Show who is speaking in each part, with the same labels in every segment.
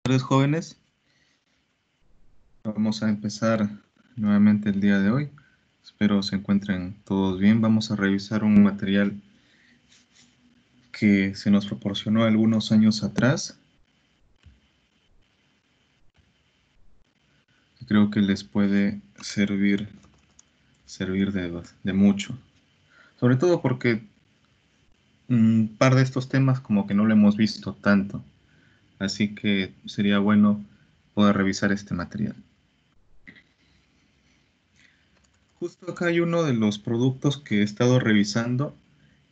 Speaker 1: Buenas tardes, jóvenes. Vamos a empezar nuevamente el día de hoy. Espero se encuentren todos bien. Vamos a revisar un material que se nos proporcionó algunos años atrás. Creo que les puede servir de mucho. Sobre todo porque un par de estos temas como que no lo hemos visto tanto. Así que sería bueno poder revisar este material. Justo acá hay uno de los productos que he estado revisando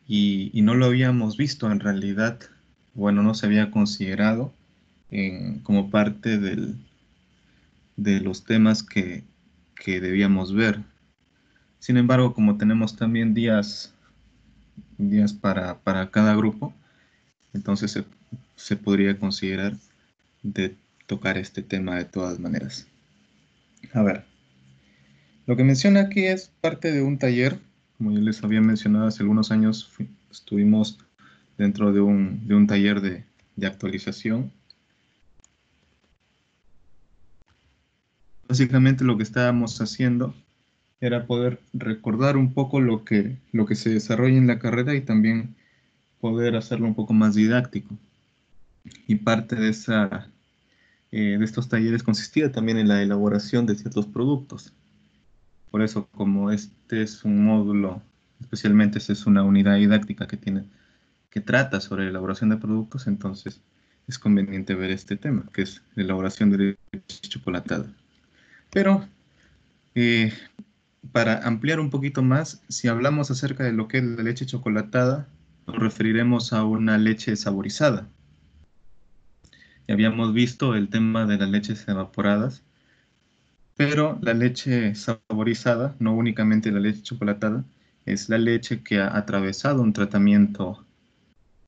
Speaker 1: y no lo habíamos visto en realidad. Bueno, no se había considerado como parte de los temas que debíamos ver. Sin embargo, como tenemos también días para cada grupo, entonces se podría considerar de tocar este tema de todas maneras. A ver, lo que menciona aquí es parte de un taller. Como ya les había mencionado, hace algunos años estuvimos dentro de un taller de actualización. Básicamente lo que estábamos haciendo era poder recordar un poco lo que se desarrolla en la carrera y también poder hacerlo un poco más didáctico. Y parte de estos talleres consistía también en la elaboración de ciertos productos. Por eso, como este es un módulo, especialmente esta es una unidad didáctica que trata sobre la elaboración de productos, entonces es conveniente ver este tema, que es la elaboración de leche chocolatada. Pero eh, para ampliar un poquito más, si hablamos acerca de lo que es la leche chocolatada, nos referiremos a una leche saborizada. Ya habíamos visto el tema de las leches evaporadas, pero la leche saborizada, no únicamente la leche chocolatada, es la leche que ha atravesado un tratamiento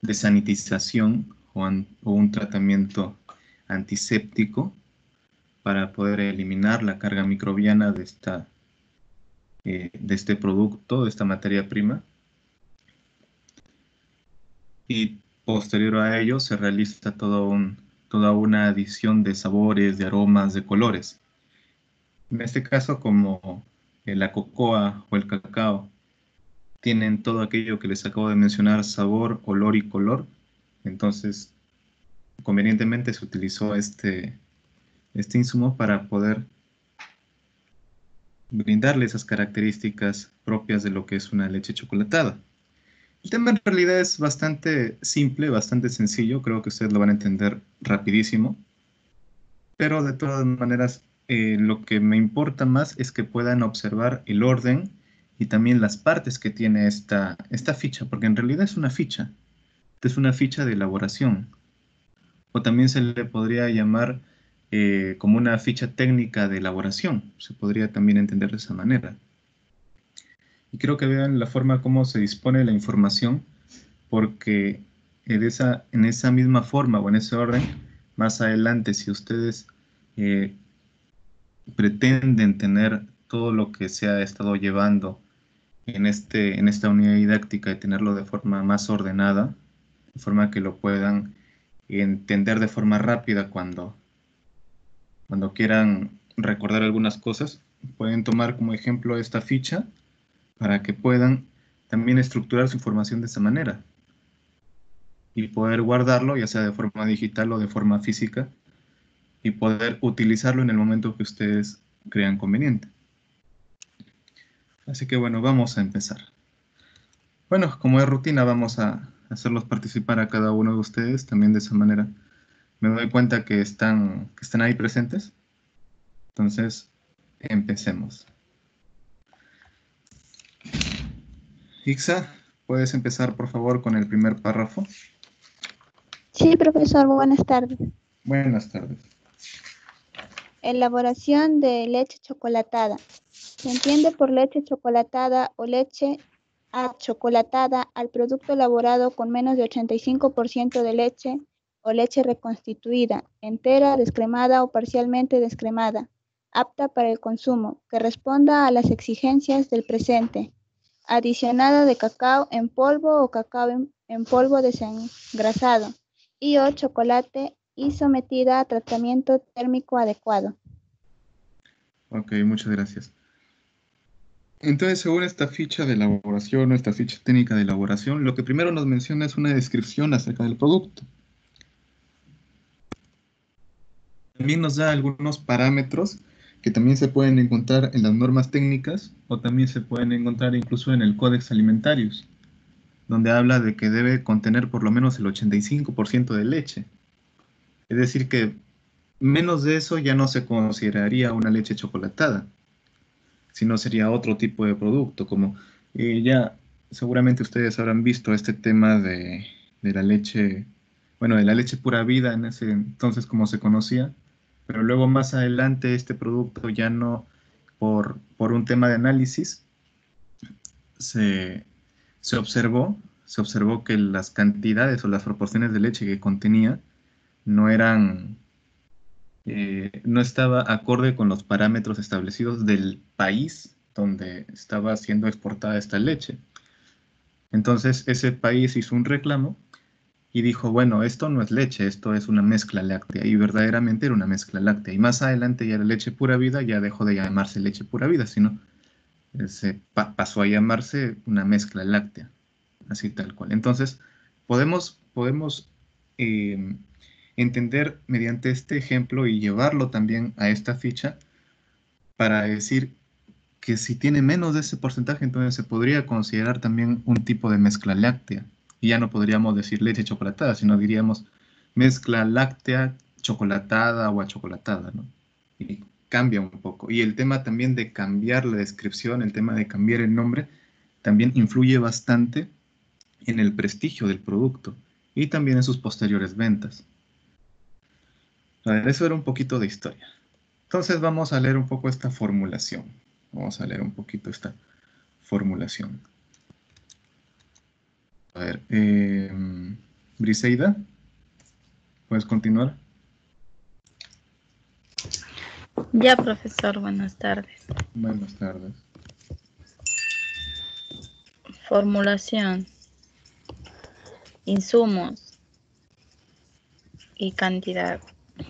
Speaker 1: de sanitización o un tratamiento antiséptico para poder eliminar la carga microbiana de este producto, de esta materia prima. Y posterior a ello se realiza toda una adición de sabores, de aromas, de colores. En este caso, como la cocoa o el cacao tienen todo aquello que les acabo de mencionar, sabor, olor y color, entonces convenientemente se utilizó este insumo para poder brindarle esas características propias de lo que es una leche chocolatada. El tema en realidad es bastante simple, bastante sencillo, creo que ustedes lo van a entender rapidísimo, pero de todas maneras lo que me importa más es que puedan observar el orden y también las partes que tiene esta ficha, porque en realidad es una ficha de elaboración, o también se le podría llamar como una ficha técnica de elaboración, se podría también entender de esa manera. Y quiero que vean la forma como se dispone la información, porque en esa misma forma o en ese orden, más adelante, si ustedes eh, pretenden tener todo lo que se ha estado llevando en esta unidad didáctica y tenerlo de forma más ordenada, de forma que lo puedan entender de forma rápida cuando quieran recordar algunas cosas, pueden tomar como ejemplo esta ficha para que puedan también estructurar su información de esa manera y poder guardarlo, ya sea de forma digital o de forma física, y poder utilizarlo en el momento que ustedes crean conveniente. Así que bueno, vamos a empezar. Bueno, como es rutina, vamos a hacerlos participar a cada uno de ustedes, también de esa manera. Me doy cuenta que están ahí presentes. Entonces, empecemos. Ixa, ¿puedes empezar por favor con el primer párrafo?
Speaker 2: Sí, profesor, buenas tardes.
Speaker 1: Buenas tardes.
Speaker 2: Elaboración de leche chocolatada. Se entiende por leche chocolatada o leche achocolatada al producto elaborado con menos de 85% de leche o leche reconstituida, entera, descremada o parcialmente descremada, apta para el consumo, que responda a las exigencias del presente, adicionada de cacao en polvo o cacao en polvo desengrasado y o chocolate y sometida a tratamiento térmico adecuado.
Speaker 1: Ok, muchas gracias. Entonces, según esta ficha de elaboración o esta ficha técnica de elaboración, lo que primero nos menciona es una descripción acerca del producto. También nos da algunos parámetros que también se pueden encontrar en las normas técnicas o también se pueden encontrar incluso en el Codex Alimentarius, donde habla de que debe contener por lo menos el 85% de leche. Es decir, que menos de eso ya no se consideraría una leche chocolatada, sino sería otro tipo de producto, como ya seguramente ustedes habrán visto este tema de la leche, bueno, de la leche pura vida en ese entonces como se conocía, pero luego más adelante este producto ya no, por un tema de análisis, se, se observó que las cantidades o las proporciones de leche que contenía no eran, no estaba acorde con los parámetros establecidos del país donde estaba siendo exportada esta leche. Entonces ese país hizo un reclamo y dijo, bueno, esto no es leche, esto es una mezcla láctea. Y verdaderamente era una mezcla láctea. Y más adelante ya la leche pura vida ya dejó de llamarse leche pura vida, sino pasó a llamarse una mezcla láctea, así tal cual. Entonces, podemos eh, entender mediante este ejemplo y llevarlo también a esta ficha para decir que si tiene menos de ese porcentaje, entonces se podría considerar también un tipo de mezcla láctea. Y ya no podríamos decir leche chocolatada, sino diríamos mezcla láctea chocolatada o achocolatada, ¿no? Y cambia un poco. Y el tema también de cambiar la descripción, el tema de cambiar el nombre, también influye bastante en el prestigio del producto y también en sus posteriores ventas. A ver, eso era un poquito de historia. Entonces vamos a leer un poco esta formulación. Vamos a leer un poquito esta formulación. A ver, Briseida, ¿puedes continuar?
Speaker 3: Ya, profesor, buenas tardes.
Speaker 1: Buenas tardes.
Speaker 3: Formulación, insumos y cantidad.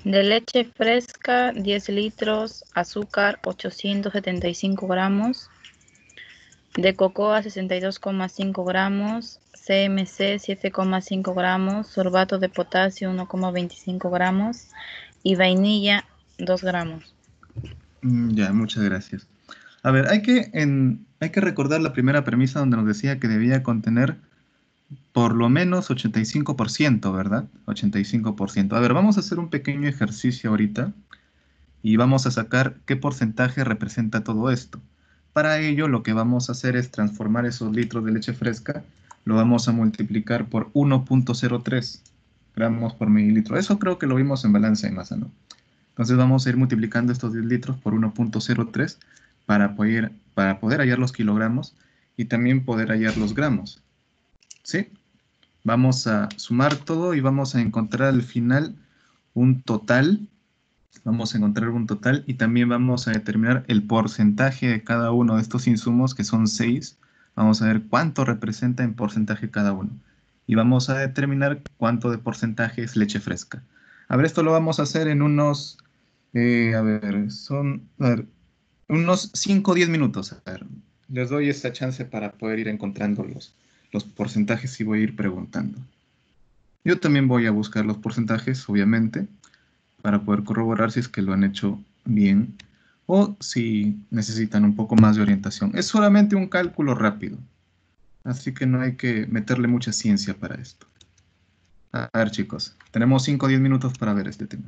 Speaker 3: De leche fresca, 10 litros, azúcar, 875 gramos. De cocoa, 62,5 gramos. CMC, 7,5 gramos. Sorbato de potasio, 1,25 gramos. Y vainilla, 2 gramos.
Speaker 1: Ya, muchas gracias. A ver, hay que recordar la primera premisa donde nos decía que debía contener por lo menos 85%, ¿verdad? 85%. A ver, vamos a hacer un pequeño ejercicio ahorita y vamos a sacar qué porcentaje representa todo esto. Para ello, lo que vamos a hacer es transformar esos litros de leche fresca, lo vamos a multiplicar por 1,03 gramos por mililitro. Eso creo que lo vimos en balance de masa, ¿no? Entonces vamos a ir multiplicando estos 10 litros por 1,03 para poder hallar los kilogramos y también poder hallar los gramos. ¿Sí? Vamos a sumar todo y vamos a encontrar al final un total. Vamos a encontrar un total y también vamos a determinar el porcentaje de cada uno de estos insumos, que son 6. Vamos a ver cuánto representa en porcentaje cada uno. Y vamos a determinar cuánto de porcentaje es leche fresca. A ver, esto lo vamos a hacer en unos, a ver, unos 5 o 10 minutos. A ver, les doy esta chance para poder ir encontrando los porcentajes y voy a ir preguntando. Yo también voy a buscar los porcentajes, obviamente, para poder corroborar si es que lo han hecho bien o si necesitan un poco más de orientación. Es solamente un cálculo rápido, así que no hay que meterle mucha ciencia para esto. A ver, chicos, tenemos 5 o 10 minutos para ver este tema.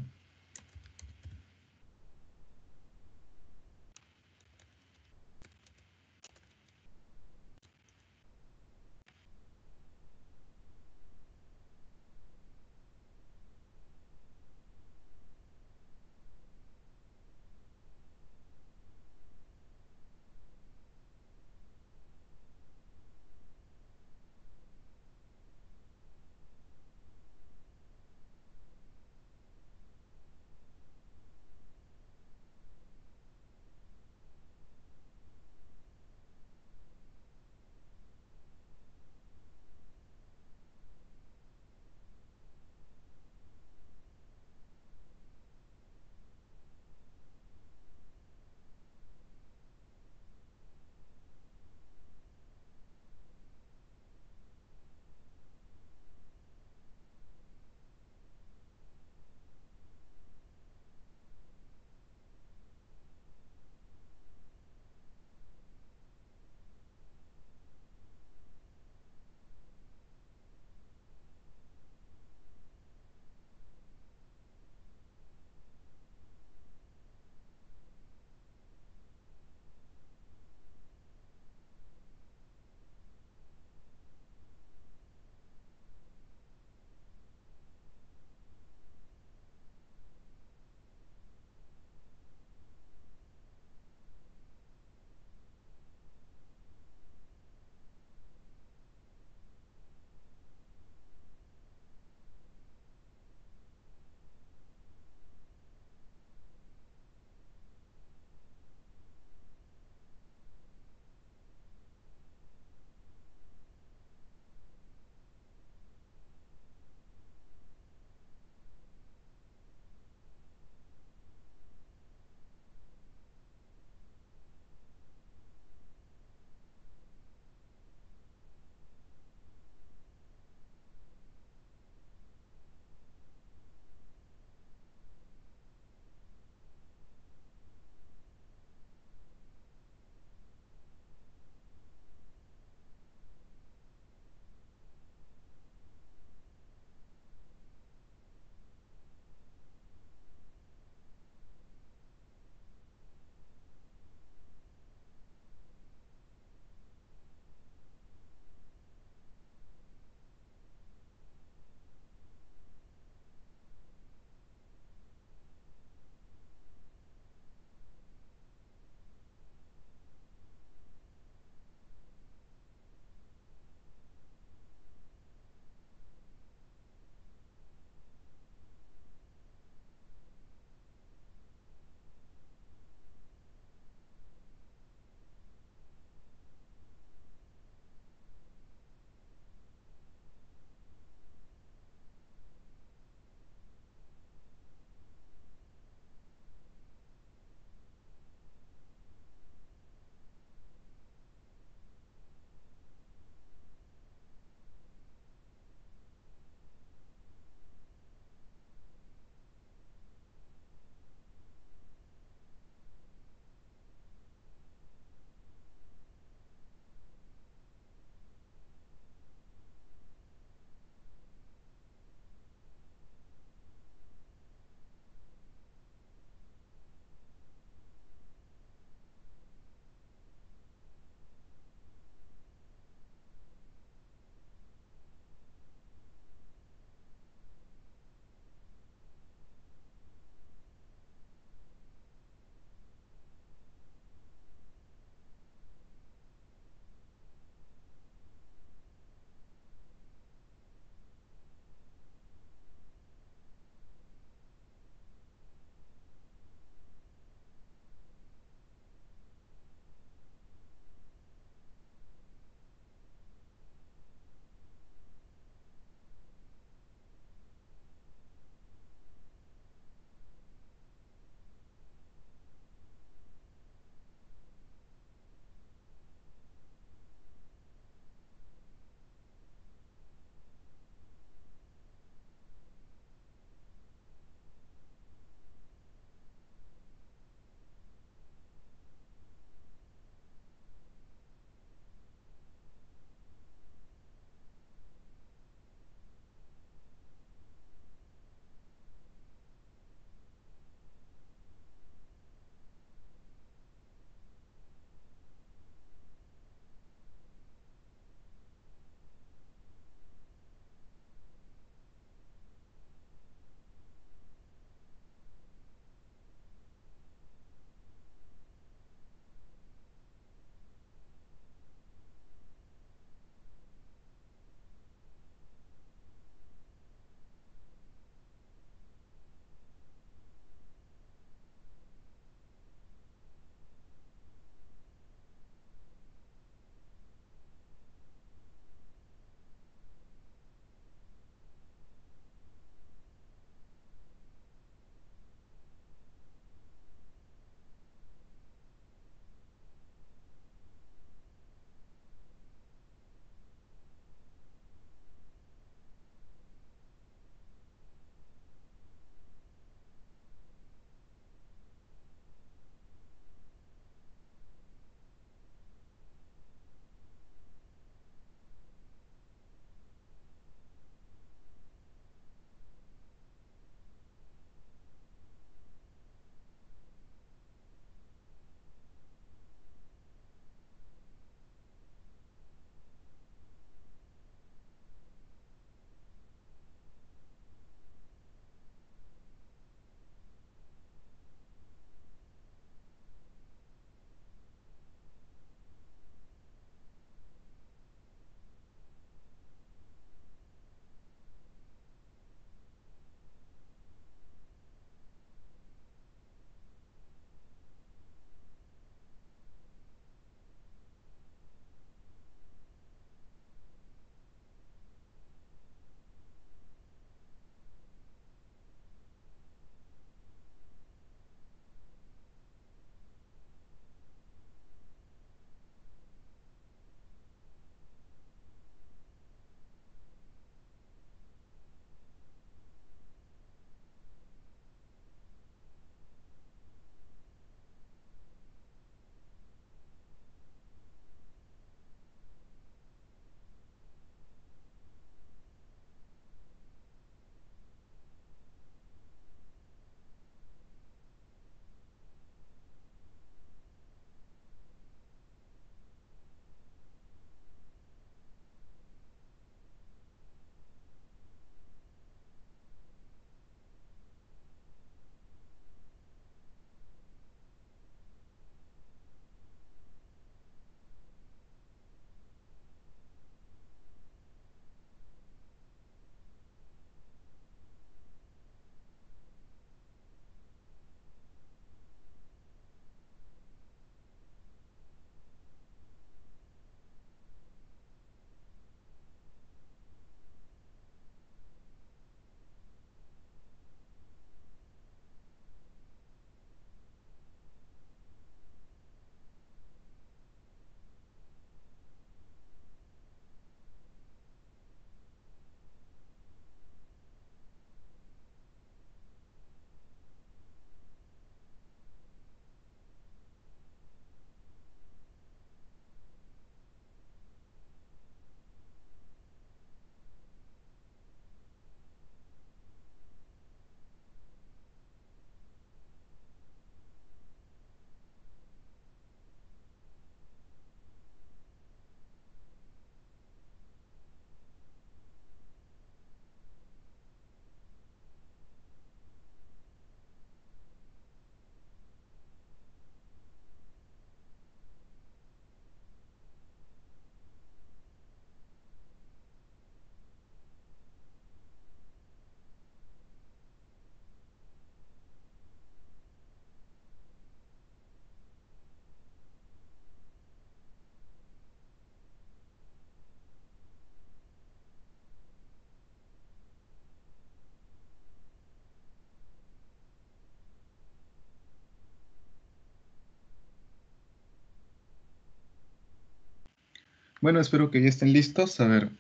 Speaker 1: Bueno, espero que ya estén listos. A ver,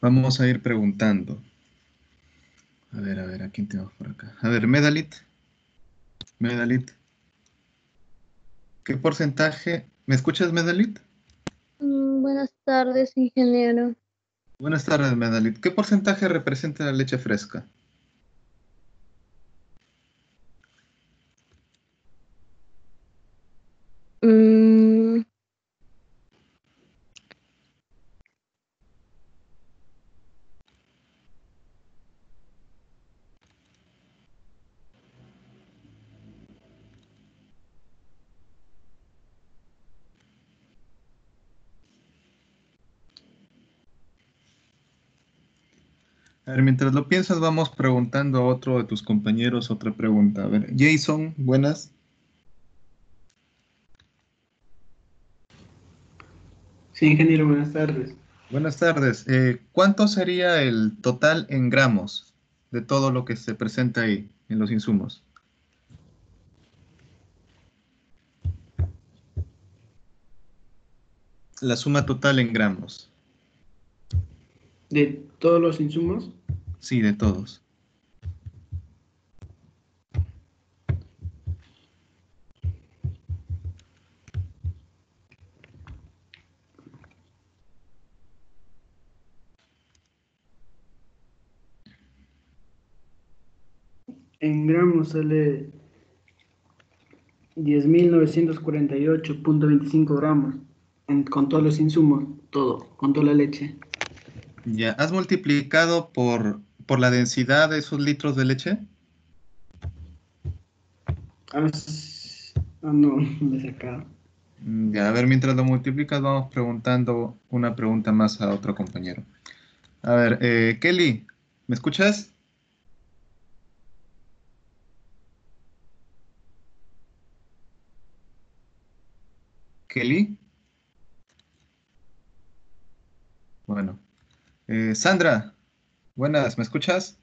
Speaker 1: vamos a ir preguntando. A ver, ¿a quién tenemos por acá? A ver, Medalit. Medalit. ¿Qué porcentaje? ¿Me escuchas, Medalit?
Speaker 4: Buenas tardes, ingeniero.
Speaker 1: Buenas tardes, Medalit. ¿Qué porcentaje representa la leche fresca?
Speaker 4: Mm,
Speaker 1: A ver, mientras lo piensas, vamos preguntando a otro de tus compañeros otra pregunta. A ver, Jason, buenas.
Speaker 5: Sí, ingeniero, buenas tardes.
Speaker 1: Buenas tardes. ¿Cuánto sería el total en gramos de todo lo que se presenta ahí en los insumos? La suma total en gramos.
Speaker 5: De todos los insumos,
Speaker 1: Sí, de todos.
Speaker 5: en gramos sale 10.948.25 gramos, con todos los insumos, todo, con toda la leche.
Speaker 1: Ya, ¿has multiplicado por la densidad de esos litros de leche?
Speaker 5: No, no he sacado.
Speaker 1: Ya, a ver, mientras lo multiplicas, vamos preguntando una pregunta más a otro compañero. A ver, Kelly, ¿me escuchas? Kelly, bueno. Sandra, buenas, ¿me escuchas?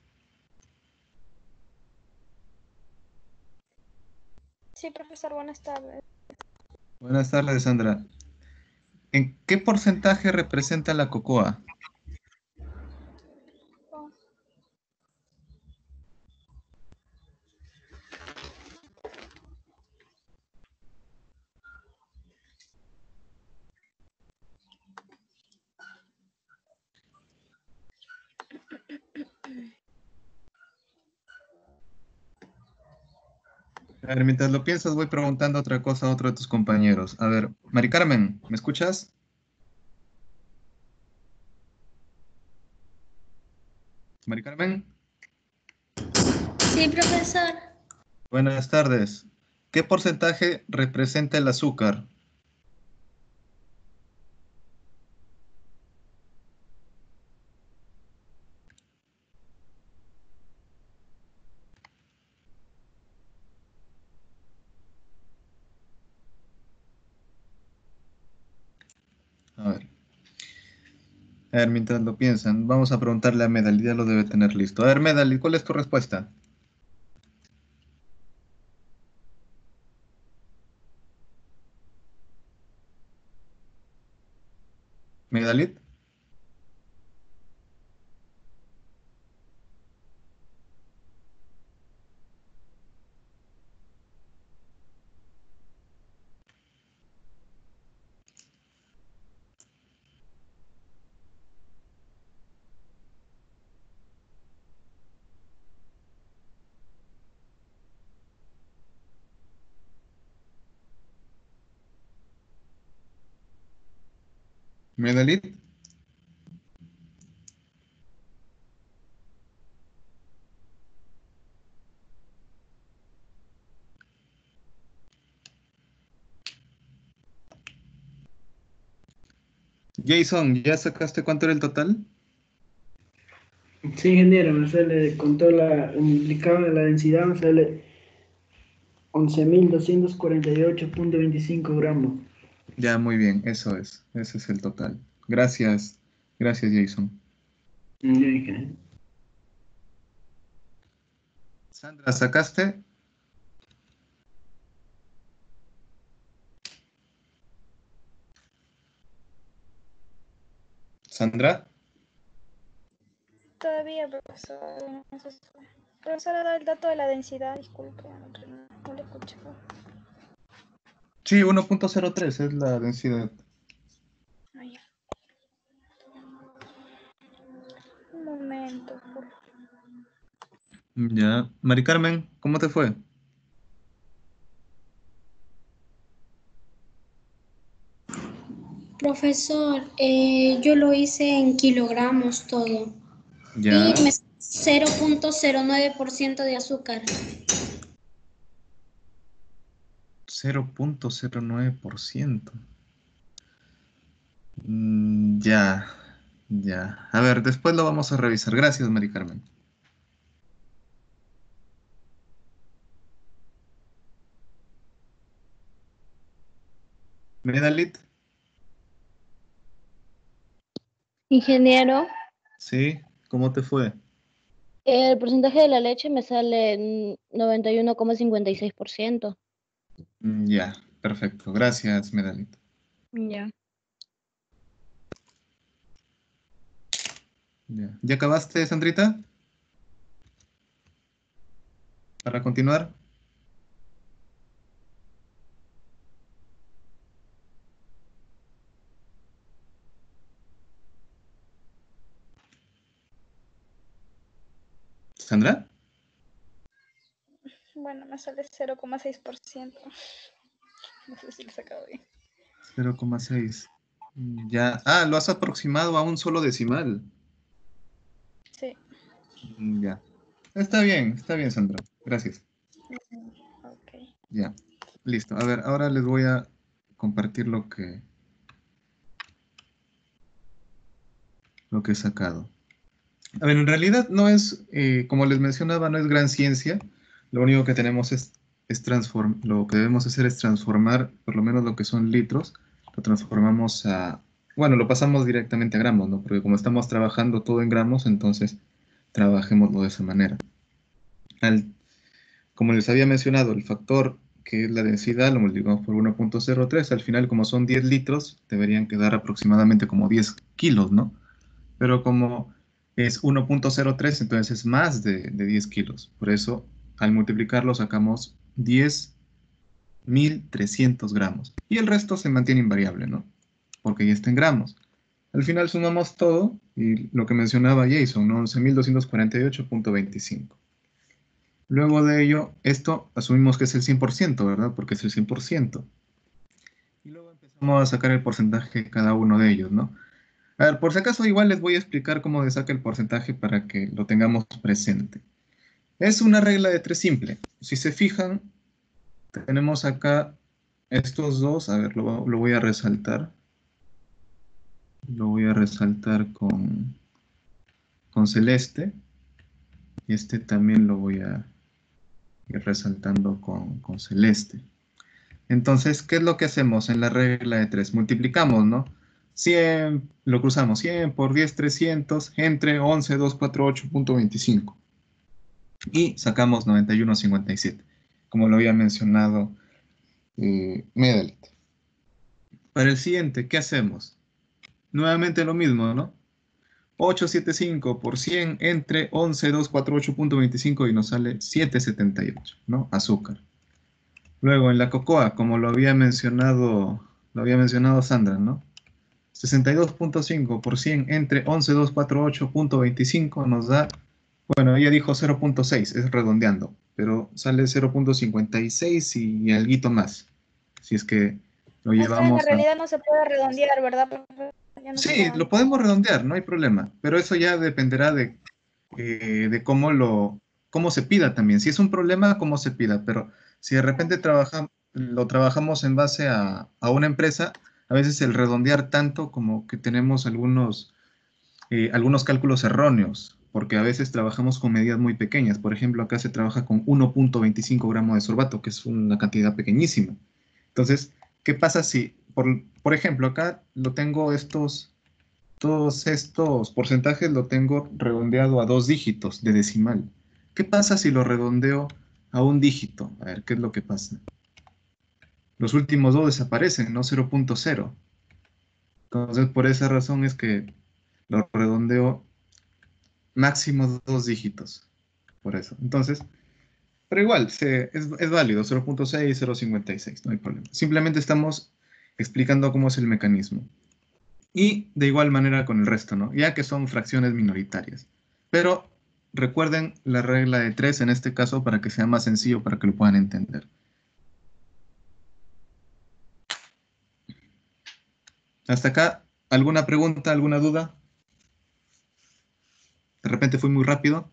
Speaker 6: Sí, profesor, buenas tardes.
Speaker 1: Buenas tardes, Sandra. ¿En qué porcentaje representa la cocoa? A ver, mientras lo piensas, voy preguntando otra cosa a otro de tus compañeros. A ver, Mari Carmen, ¿me escuchas? Mari Carmen,
Speaker 6: Sí, profesor.
Speaker 1: buenas tardes. ¿Qué porcentaje representa el azúcar? A ver. A ver, mientras lo piensan, vamos a preguntarle a Medal, ya lo debe tener listo. A ver, Medal, ¿cuál es tu respuesta? ¿Medalit? ¿Medalit? Jason, ¿ya sacaste cuánto era el total?
Speaker 5: Sí, ingeniero, me sale con toda la, multiplicado de la densidad, me sale 11.248.25 gramos.
Speaker 1: Ya, muy bien, eso es. Ese es el total. Gracias. Gracias, Jason.
Speaker 5: Ya, ingeniero.
Speaker 1: Sandra, ¿sacaste? Sandra.
Speaker 6: Todavía, profesor. No sé si fue. Profesor, ha dado el dato de la densidad, disculpe, no le escuché.
Speaker 1: Sí, 1.03 es la densidad.
Speaker 6: Ah, ya. Un momento, por favor.
Speaker 1: Ya. Mari Carmen, ¿cómo te fue?
Speaker 7: Profesor, yo lo hice en kilogramos todo y
Speaker 1: Ya.
Speaker 7: me 0.09% de azúcar.
Speaker 1: 0.09%. Ya. Ya. A ver, después lo vamos a revisar. Gracias, Mari Carmen. Medalit.
Speaker 4: Ingeniero,
Speaker 1: Sí, ¿cómo te fue?
Speaker 4: el porcentaje de la leche me sale en 91,56%.
Speaker 1: Ya, perfecto. Gracias, Medalit.
Speaker 4: Ya.
Speaker 1: Ya. ¿Ya acabaste, Sandrita? Para continuar. ¿Sandra?
Speaker 6: Bueno, me sale 0,6%. No sé si lo he sacado bien.
Speaker 1: 0,6. Ya. Ah, lo has aproximado a un solo decimal.
Speaker 6: Sí.
Speaker 1: Ya. Está bien, Sandra. Gracias.
Speaker 6: Ok.
Speaker 1: Ya. Listo. A ver, ahora les voy a compartir lo que he sacado. A ver, en realidad no es, como les mencionaba, no es gran ciencia. Lo único que tenemos lo que debemos hacer es transformar, por lo menos lo que son litros, lo transformamos bueno, lo pasamos directamente a gramos, ¿no? Porque como estamos trabajando todo en gramos, entonces trabajémoslo de esa manera. Al Como les había mencionado, el factor que es la densidad lo multiplicamos por 1.03. Al final, como son 10 litros, deberían quedar aproximadamente como 10 kilos, ¿no? Pero como es 1.03, entonces es más de 10 kilos. Por eso, al multiplicarlo, sacamos 10.300 gramos. Y el resto se mantiene invariable, ¿no? Porque ya está en gramos. Al final sumamos todo y lo que mencionaba Jason, ¿no? 11.248.25. Luego de ello, esto asumimos que es el 100%, ¿verdad? Porque es el 100%. Y luego empezamos a sacar el porcentaje de cada uno de ellos, ¿no? A ver, por si acaso igual les voy a explicar cómo se saca el porcentaje para que lo tengamos presente. Es una regla de tres simple. Si se fijan, tenemos acá estos dos. A ver, lo voy a resaltar. Lo voy a resaltar con celeste. Y este también lo voy a ir resaltando con celeste. Entonces, ¿qué es lo que hacemos en la regla de 3? Multiplicamos, ¿no? 100, lo cruzamos, 100 por 10, 300, entre 11.248.25. Y sacamos 91.57, como lo había mencionado Medalit. Para el siguiente, ¿qué hacemos? Nuevamente lo mismo, ¿no? 875 por 100 entre 11.248.25 y nos sale 778, ¿no? Azúcar. Luego en la cocoa, como lo había mencionado Sandra, ¿no? 62.5 por 100 entre 11.248.25 nos da, bueno, ella dijo 0.6, es redondeando, pero sale 0.56 y alguito más. Si es que lo
Speaker 6: O sea, en la
Speaker 1: llevamos a...
Speaker 6: realidad no se puede redondear, ¿verdad, profesor? Ya no se
Speaker 1: Sí,
Speaker 6: da.
Speaker 1: lo podemos redondear, no hay problema, pero eso ya dependerá de cómo se pida también. Si es un problema, cómo se pida, pero si de repente lo trabajamos en base a una empresa, a veces el redondear tanto como que tenemos algunos cálculos erróneos, porque a veces trabajamos con medidas muy pequeñas. Por ejemplo, acá se trabaja con 1.25 gramos de sorbato, que es una cantidad pequeñísima. Entonces, ¿qué pasa si, por ejemplo, acá lo tengo todos estos porcentajes lo tengo redondeado a 2 dígitos de decimal? ¿Qué pasa si lo redondeo a un dígito? A ver, ¿qué es lo que pasa? Los últimos dos desaparecen, no 0.0. Entonces, por esa razón es que Lo redondeo máximo 2 dígitos. Por eso. Entonces, pero igual, es válido, 0.6, 0.56, no hay problema. Simplemente estamos explicando cómo es el mecanismo. Y de igual manera con el resto, ¿no? Ya que son fracciones minoritarias. Pero recuerden la regla de 3 en este caso para que sea más sencillo, para que lo puedan entender. Hasta acá, ¿alguna pregunta, alguna duda? De repente fui muy rápido.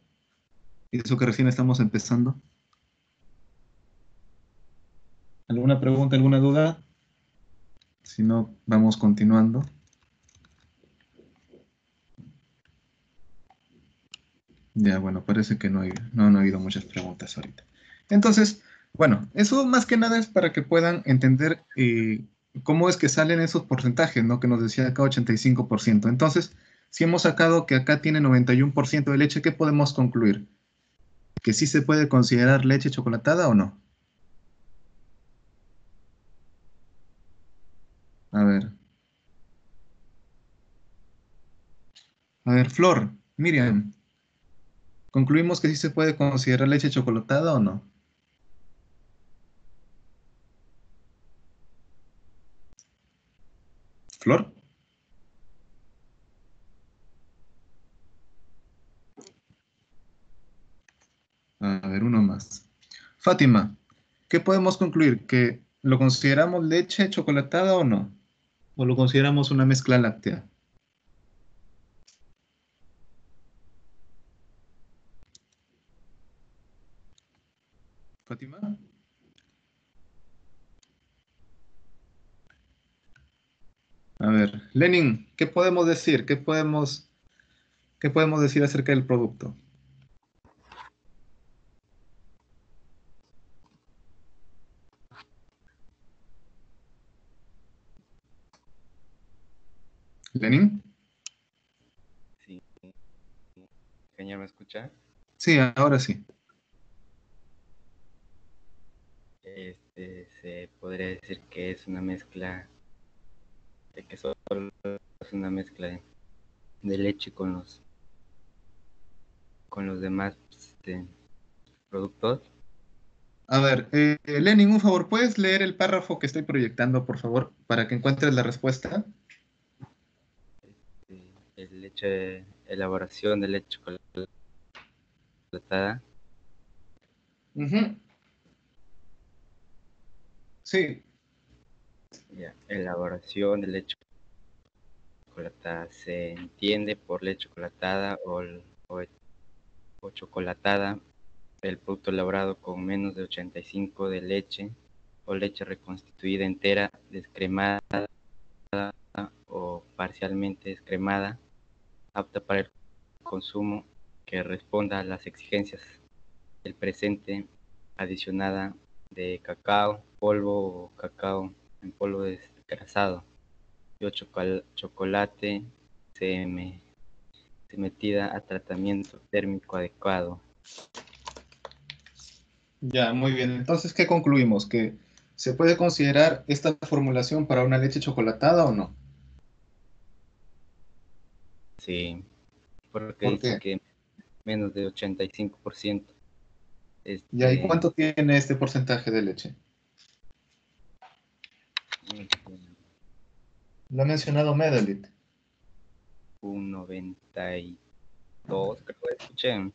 Speaker 1: Y eso que recién estamos empezando. ¿Alguna pregunta, alguna duda? Si no, vamos continuando. Ya, bueno, parece que no ha habido muchas preguntas ahorita. Entonces, bueno, eso más que nada es para que puedan entender cómo es que salen esos porcentajes, ¿no? Que nos decía acá 85%. Entonces, si hemos sacado que acá tiene 91% de leche, ¿qué podemos concluir? ¿Que sí se puede considerar leche chocolatada o no? A ver. A ver, Flor, Miriam, ¿concluimos que sí se puede considerar leche chocolatada o no? ¿Flor? A ver, uno más. Fátima, ¿qué podemos concluir? ¿Que lo consideramos leche chocolatada o no? ¿O lo consideramos una mezcla láctea? Fátima. A ver, Lenin, ¿qué podemos decir? ¿Qué podemos decir acerca del producto? ¿Lenin?
Speaker 8: Sí, señor, ¿me escucha?
Speaker 1: Sí, ahora sí.
Speaker 8: Se podría decir que es una mezcla, de que solo es una mezcla de leche con los demás productos.
Speaker 1: A ver, Lenin, un favor, ¿puedes leer el párrafo que estoy proyectando, por favor, para que encuentres la respuesta?
Speaker 8: Elaboración de leche chocolatada.
Speaker 1: Ujú. Sí.
Speaker 8: Ya, elaboración de leche chocolatada se entiende por leche chocolatada o chocolatada el producto elaborado con menos de 85 de leche o leche reconstituida entera, descremada o parcialmente descremada, apta para el consumo, que responda a las exigencias del presente, adicionada de cacao, polvo o cacao en polvo desgrasado, y o chocolate sometida a tratamiento térmico adecuado.
Speaker 1: Ya, muy bien. Entonces, ¿qué concluimos? ¿Que se puede considerar esta formulación para una leche chocolatada o no?
Speaker 8: Sí, porque
Speaker 1: ¿Por
Speaker 8: dice
Speaker 1: qué?
Speaker 8: que menos de 85%.
Speaker 1: Ya, ¿y cuánto tiene este porcentaje de leche? Lo ha mencionado Medalit.
Speaker 8: Un 92, creo que escuché.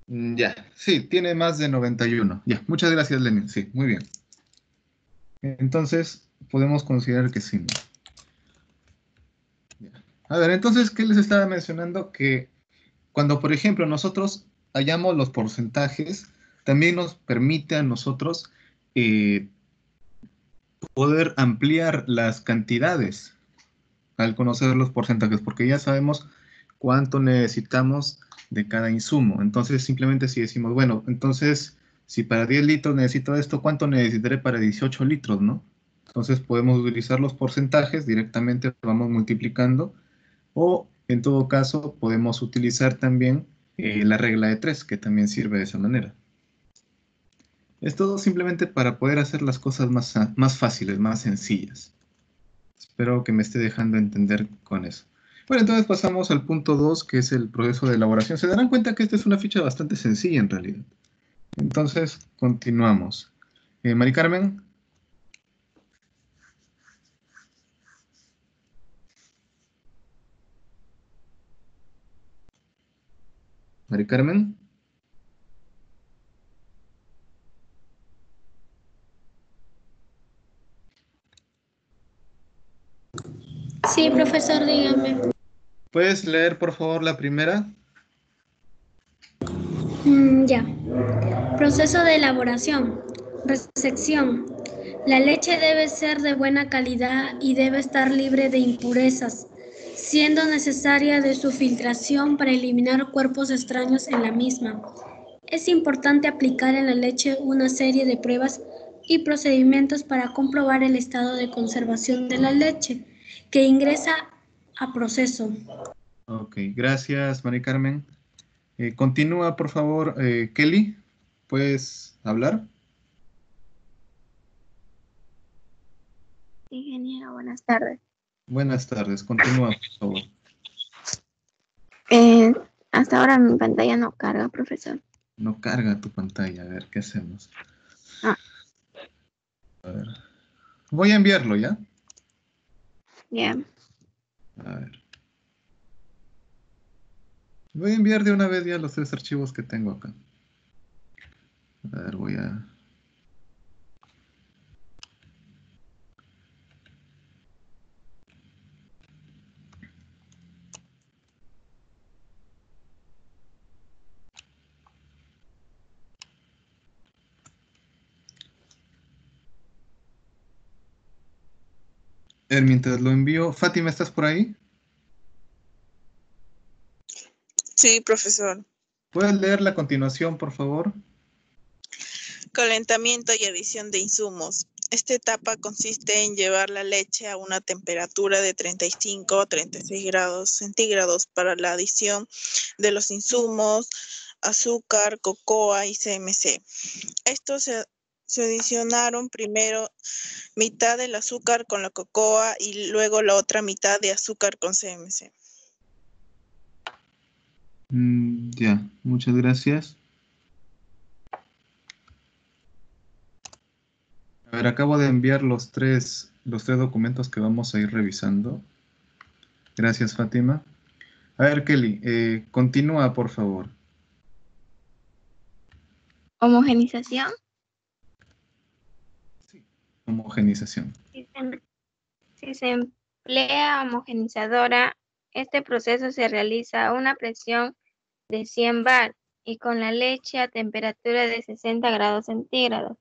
Speaker 1: Ya, sí, tiene más de 91. Ya, muchas gracias, Lenin. Sí, muy bien. Entonces, podemos considerar que sí, ¿no? Ya. A ver, entonces, ¿qué les estaba mencionando? Que cuando, por ejemplo, nosotros hallamos los porcentajes, también nos permite a nosotros poder ampliar las cantidades al conocer los porcentajes, porque ya sabemos cuánto necesitamos de cada insumo. Entonces, simplemente si decimos, bueno, entonces, si para 10 litros necesito esto, ¿cuánto necesitaré para 18 litros, no? Entonces, podemos utilizar los porcentajes, directamente vamos multiplicando, o en todo caso, podemos utilizar también la regla de 3, que también sirve de esa manera. Es todo simplemente para poder hacer las cosas más fáciles, más sencillas. Espero que me esté dejando entender con eso. Bueno, entonces pasamos al punto 2, que es el proceso de elaboración. Se darán cuenta que esta es una ficha bastante sencilla en realidad. Entonces, continuamos. Mari Carmen. Mari Carmen.
Speaker 7: Sí, profesor, dígame.
Speaker 1: ¿Puedes leer, por favor, la primera?
Speaker 7: Ya. Proceso de elaboración. Recepción. La leche debe ser de buena calidad y debe estar libre de impurezas, siendo necesaria de su filtración para eliminar cuerpos extraños en la misma. Es importante aplicar en la leche una serie de pruebas y procedimientos para comprobar el estado de conservación de la leche que ingresa a proceso.
Speaker 1: Ok, gracias, Mari Carmen. Continúa, por favor, Kelly. ¿Puedes hablar?
Speaker 9: Ingeniero, buenas tardes.
Speaker 1: Buenas tardes, continúa, por favor.
Speaker 9: Hasta ahora mi pantalla no carga, profesor.
Speaker 1: No carga tu pantalla, a ver, ¿qué hacemos?
Speaker 9: Ah.
Speaker 1: A ver. Voy a enviarlo, ¿ya?
Speaker 9: Bien.
Speaker 1: A ver. Voy a enviar de una vez ya los 3 archivos que tengo acá. A ver, voy a... mientras lo envío, Fátima, ¿estás por ahí?
Speaker 10: Sí, profesor.
Speaker 1: ¿Puedes leer la continuación, por favor?
Speaker 10: Calentamiento y adición de insumos. Esta etapa consiste en llevar la leche a una temperatura de 35 a 36 grados centígrados para la adición de los insumos, azúcar, cocoa y CMC. Estos se adicionaron primero mitad del azúcar con la cocoa y luego la otra mitad de azúcar con CMC.
Speaker 1: Ya, muchas gracias. A ver, acabo de enviar los tres documentos que vamos a ir revisando. Gracias, Fátima. A ver, Kelly, continúa, por favor.
Speaker 9: Homogenización.
Speaker 1: Sí. Homogenización.
Speaker 9: Si se emplea homogenizadora, este proceso se realiza a una presión de 100 bar y con la leche a temperatura de 60 grados centígrados.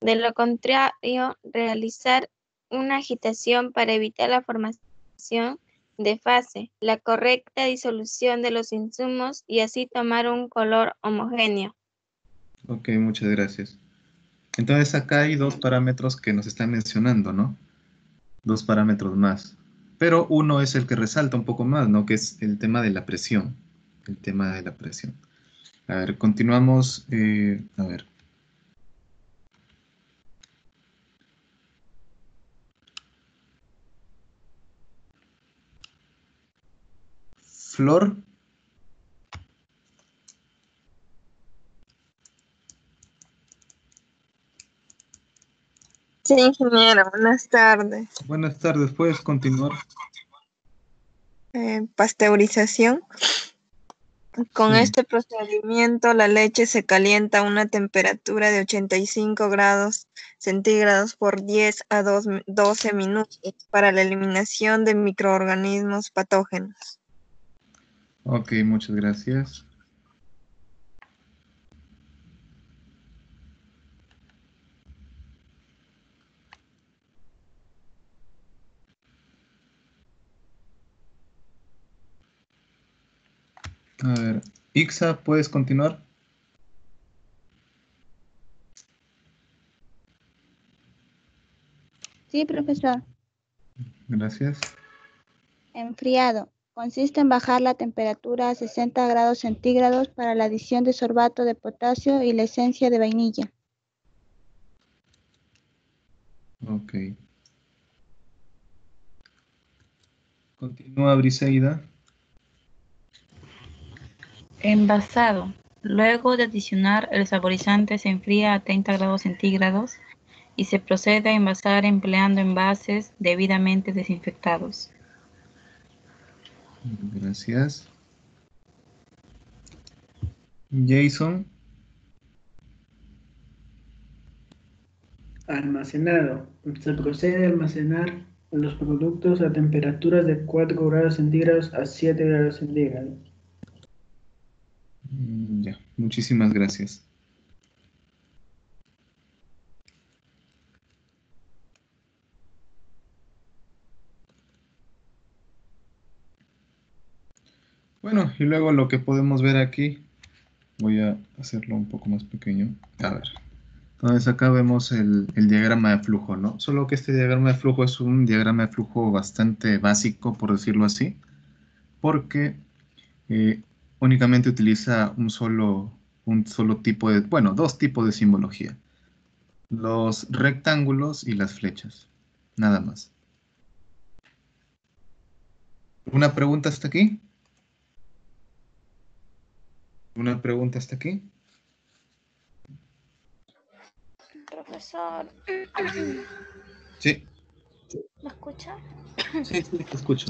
Speaker 9: De lo contrario, realizar una agitación para evitar la formación de fase, la correcta disolución de los insumos y así tomar un color homogéneo.
Speaker 1: Ok, muchas gracias. Entonces acá hay 2 parámetros que nos están mencionando, ¿no? 2 parámetros más. Pero uno es el que resalta un poco más, ¿no? Que es el tema de la presión. El tema de la presión. A ver, continuamos. A ver. Flor.
Speaker 11: Sí, ingeniero, buenas tardes.
Speaker 1: Buenas tardes, ¿puedes continuar?
Speaker 11: Pasteurización. Con
Speaker 1: Sí.
Speaker 11: este procedimiento, la leche se calienta a una temperatura de 85 grados centígrados por 10 a 12 minutos para la eliminación de microorganismos patógenos.
Speaker 1: Ok, muchas gracias. A ver, Ixa, ¿puedes continuar?
Speaker 2: Sí, profesor.
Speaker 1: Gracias.
Speaker 2: Enfriado. Consiste en bajar la temperatura a 60 grados centígrados para la adición de sorbato de potasio y la esencia de vainilla.
Speaker 1: Ok. Continúa, Briseida.
Speaker 3: Envasado. Luego de adicionar el saborizante se enfría a 30 grados centígrados y se procede a envasar empleando envases debidamente desinfectados.
Speaker 1: Gracias. Jason.
Speaker 5: Almacenado. Se procede a almacenar los productos a temperaturas de 4 grados centígrados a 7 grados centígrados.
Speaker 1: Ya, muchísimas gracias. Bueno, y luego lo que podemos ver aquí, voy a hacerlo un poco más pequeño. A ver. Entonces acá vemos el diagrama de flujo, ¿no? Solo que este diagrama de flujo es un diagrama de flujo bastante básico, por decirlo así, porque únicamente utiliza un solo tipo de, bueno, dos tipos de simbología. Los rectángulos y las flechas. Nada más. ¿Una pregunta hasta aquí? ¿Una pregunta hasta aquí?
Speaker 6: Profesor,
Speaker 1: Sí,
Speaker 6: ¿me escucha?
Speaker 1: sí, te escucho.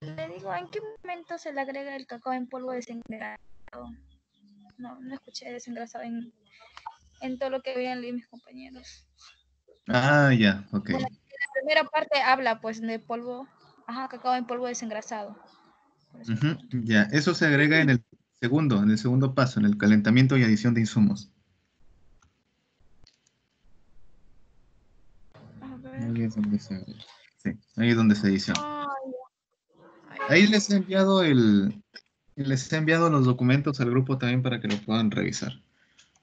Speaker 6: Le digo, ¿en qué momento se le agrega el cacao en polvo desengrasado? No escuché desengrasado en todo lo que habían leído mis compañeros.
Speaker 1: Ah, ya, ok.
Speaker 6: Bueno, la primera parte habla pues de polvo, cacao en polvo desengrasado. Por eso
Speaker 1: Ujú,
Speaker 6: pregunto.
Speaker 1: ya, eso se agrega en el segundo paso, en el calentamiento y adición de insumos.
Speaker 6: A ver.
Speaker 1: Ahí es donde se agrega. Sí, ahí es donde se adiciona.
Speaker 6: Ay,
Speaker 1: Ahí les he enviado los documentos al grupo también para que lo puedan revisar.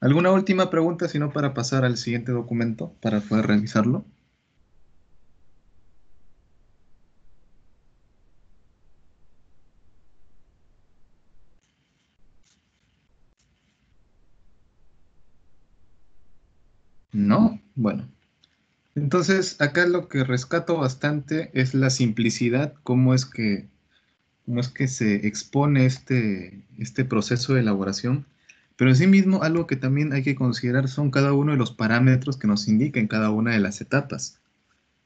Speaker 1: ¿Alguna última pregunta, si no, para pasar al siguiente documento, para poder revisarlo? No, bueno. Entonces, acá lo que rescato bastante es la simplicidad, cómo es que se expone este proceso de elaboración. Pero asimismo, algo que también hay que considerar son cada uno de los parámetros que nos indican cada una de las etapas,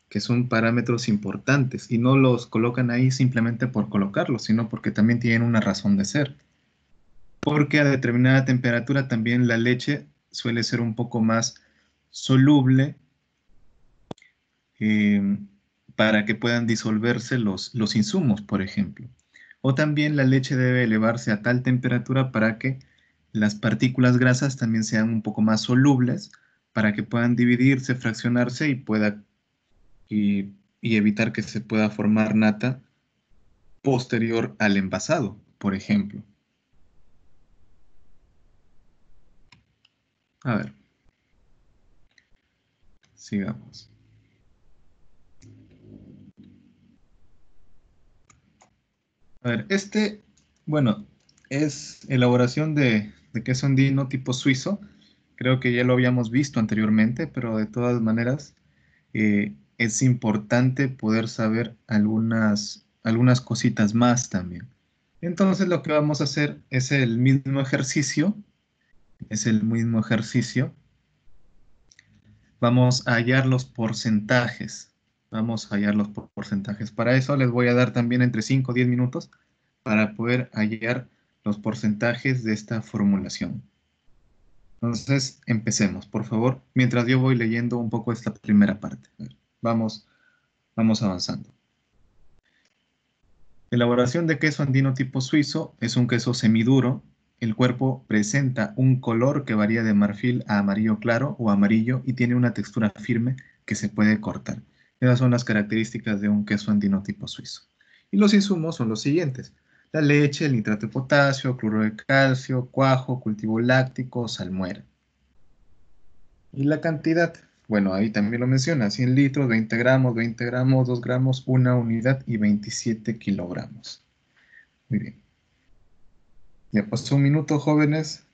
Speaker 1: que son parámetros importantes y no los colocan ahí simplemente por colocarlos, sino porque también tienen una razón de ser. Porque a determinada temperatura también la leche suele ser un poco más soluble eh, para que puedan disolverse los insumos, por ejemplo. O también la leche debe elevarse a tal temperatura para que las partículas grasas también sean un poco más solubles, para que puedan dividirse, fraccionarse y evitar que se pueda formar nata posterior al envasado, por ejemplo. A ver, sigamos. A ver, bueno, es elaboración de queso andino tipo suizo. Creo que ya lo habíamos visto anteriormente, pero de todas maneras es importante poder saber algunas cositas más también. Entonces lo que vamos a hacer es el mismo ejercicio, es el mismo ejercicio. Vamos a hallar los porcentajes. Vamos a hallar los porcentajes. Para eso les voy a dar también entre 5 o 10 minutos para poder hallar los porcentajes de esta formulación. Entonces, empecemos, por favor, mientras yo voy leyendo un poco esta primera parte. A ver, vamos avanzando. Elaboración de queso andino tipo suizo es un queso semiduro. El cuerpo presenta un color que varía de marfil a amarillo claro o amarillo y tiene una textura firme que se puede cortar. Esas son las características de un queso andino tipo suizo. Y los insumos son los siguientes: la leche, el nitrato de potasio, cloruro de calcio, cuajo, cultivo láctico, salmuera. Y la cantidad, bueno, ahí también lo menciona: 100 litros, 20 gramos, 2 gramos, 1 unidad y 27 kilogramos. Muy bien. Ya pasó un minuto, jóvenes.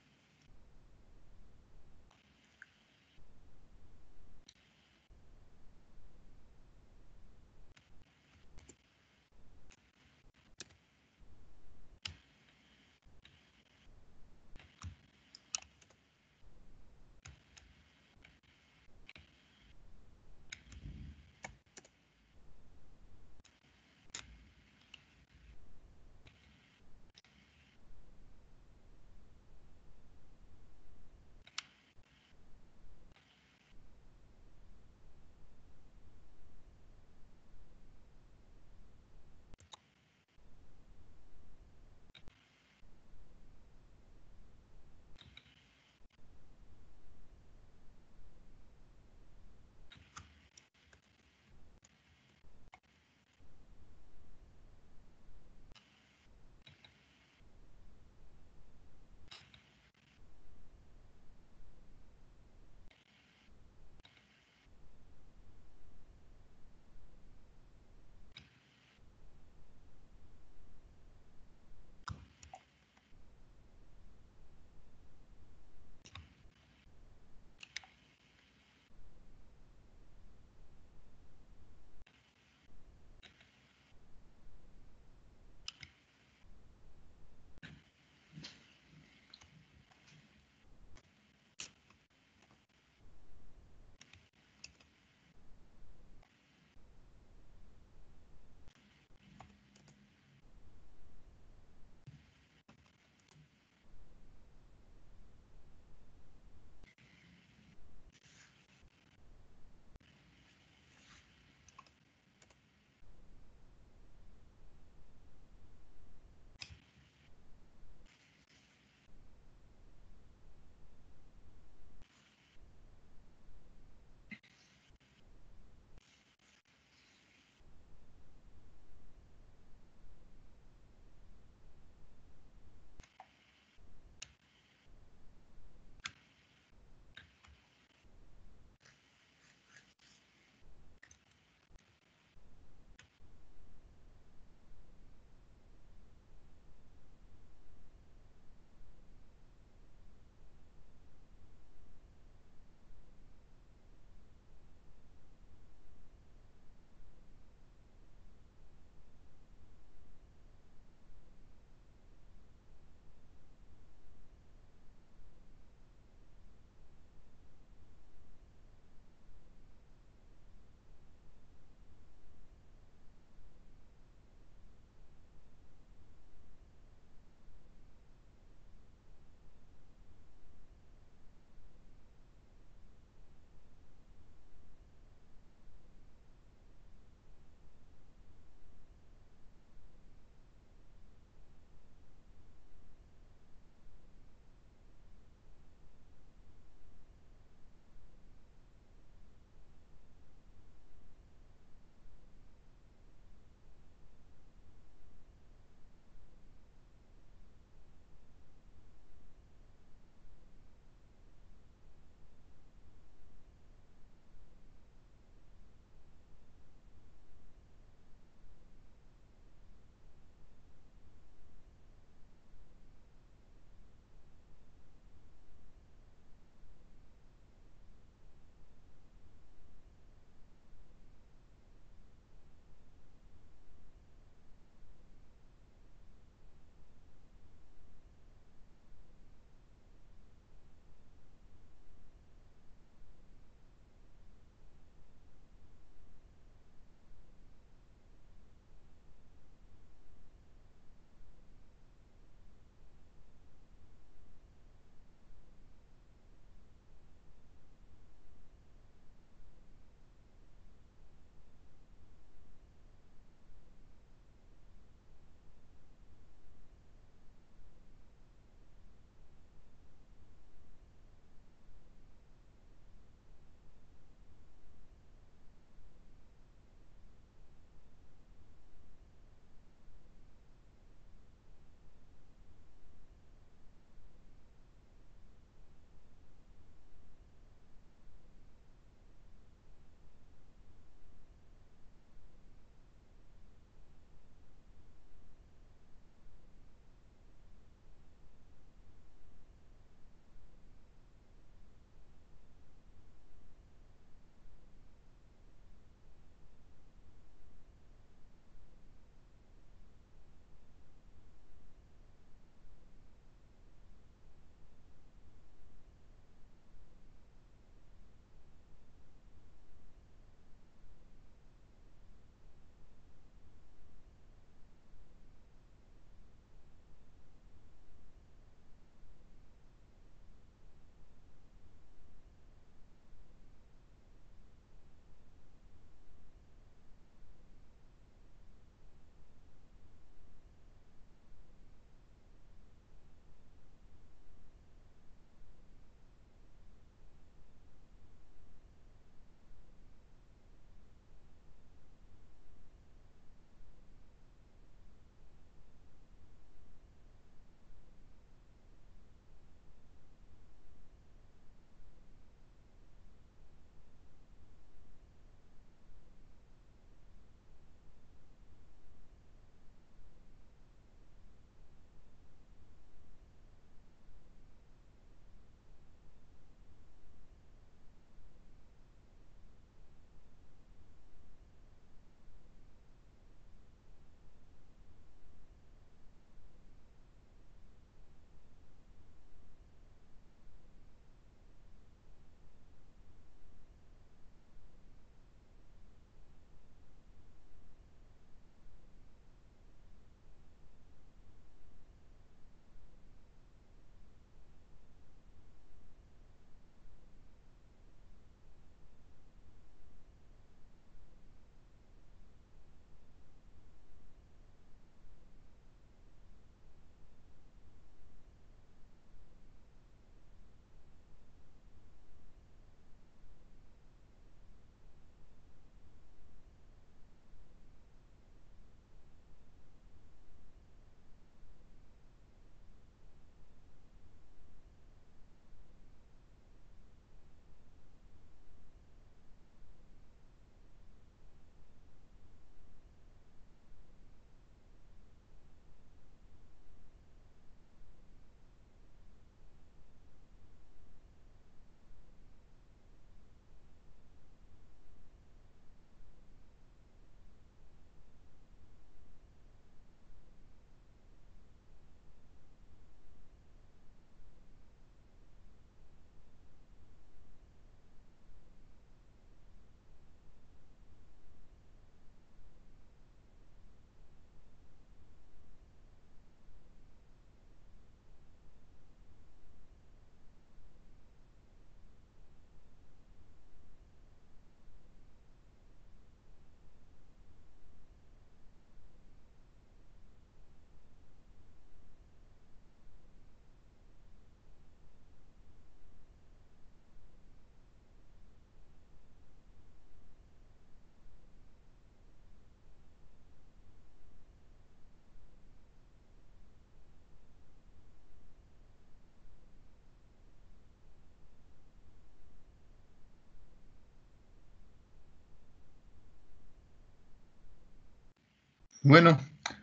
Speaker 1: Bueno,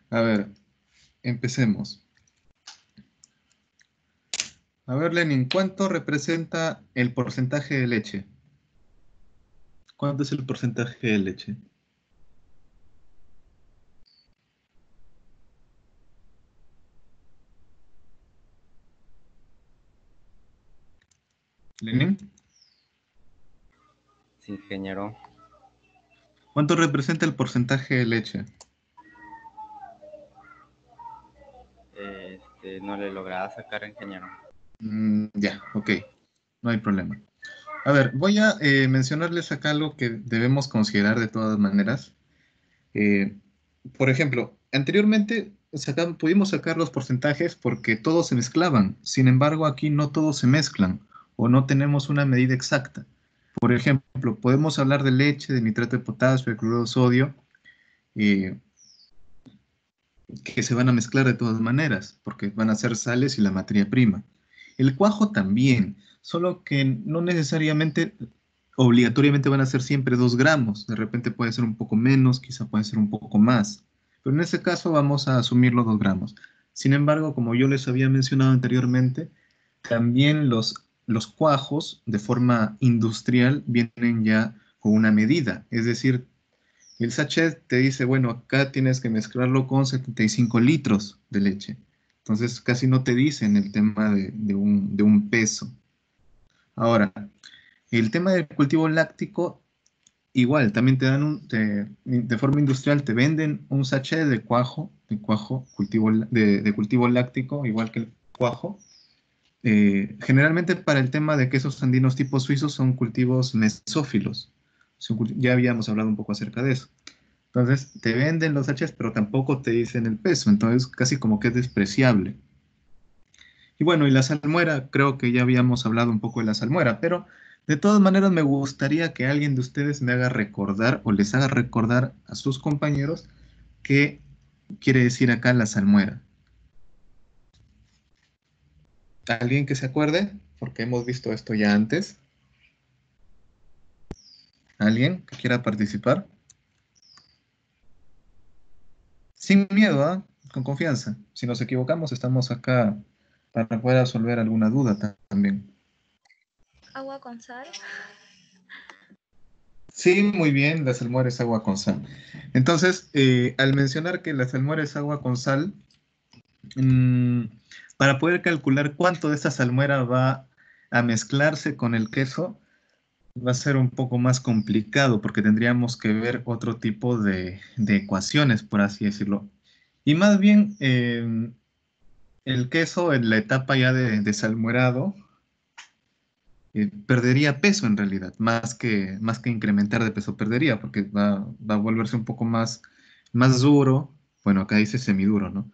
Speaker 1: a ver, empecemos. A ver, Lenin, ¿cuánto representa el porcentaje de leche? ¿Cuánto es el porcentaje de leche? Lenin,
Speaker 8: Sí, ingeniero.
Speaker 1: ¿cuánto representa el porcentaje de leche?
Speaker 8: No le lograba sacar, ingeniero.
Speaker 1: Ya, ok, no hay problema. A ver, voy a mencionarles acá algo que debemos considerar de todas maneras. Eh, por ejemplo, anteriormente pudimos sacar los porcentajes porque todos se mezclaban. Sin embargo, aquí no todos se mezclan o no tenemos una medida exacta. Por ejemplo, podemos hablar de leche, de nitrato de potasio, de cloruro de sodio, eh, que se van a mezclar de todas maneras, porque van a ser sales y la materia prima. El cuajo también, solo que no necesariamente, obligatoriamente van a ser siempre 2 gramos. De repente puede ser un poco menos, quizá puede ser un poco más. Pero en este caso vamos a asumir los 2 gramos. Sin embargo, como yo les había mencionado anteriormente, también los cuajos de forma industrial vienen ya con una medida. Es decir, el sachet te dice, bueno, acá tienes que mezclarlo con 75 litros de leche. Entonces casi no te dicen el tema de un peso. Ahora, el tema del cultivo láctico, igual, también te dan de forma industrial, te venden un sachet de cuajo de cultivo láctico, igual que el cuajo. Generalmente para el tema de quesos andinos tipo suizos son cultivos mesófilos. Ya habíamos hablado un poco acerca de eso. Entonces, te venden los sachets, pero tampoco te dicen el peso, entonces casi como que es despreciable. Y bueno, y la salmuera, creo que ya habíamos hablado un poco de la salmuera, pero de todas maneras me gustaría que alguien de ustedes me haga recordar o les haga recordar a sus compañeros qué quiere decir acá la salmuera. ¿Alguien que se acuerde? Porque hemos visto esto ya antes. ¿Alguien que quiera participar? Sin miedo, ¿ah? Con confianza. Si nos equivocamos, estamos acá para poder resolver alguna duda también.
Speaker 6: Agua con sal.
Speaker 1: Sí, muy bien, la salmuera es agua con sal. Entonces, al mencionar que la salmuera es agua con sal, mm, para poder calcular cuánto de esta salmuera va a mezclarse con el queso, va a ser un poco más complicado porque tendríamos que ver otro tipo de ecuaciones, por así decirlo. Y más bien, el queso en la etapa ya de salmuerado perdería peso en realidad, más que incrementar de peso, perdería, porque va a volverse un poco más duro, bueno, acá dice semiduro, ¿no?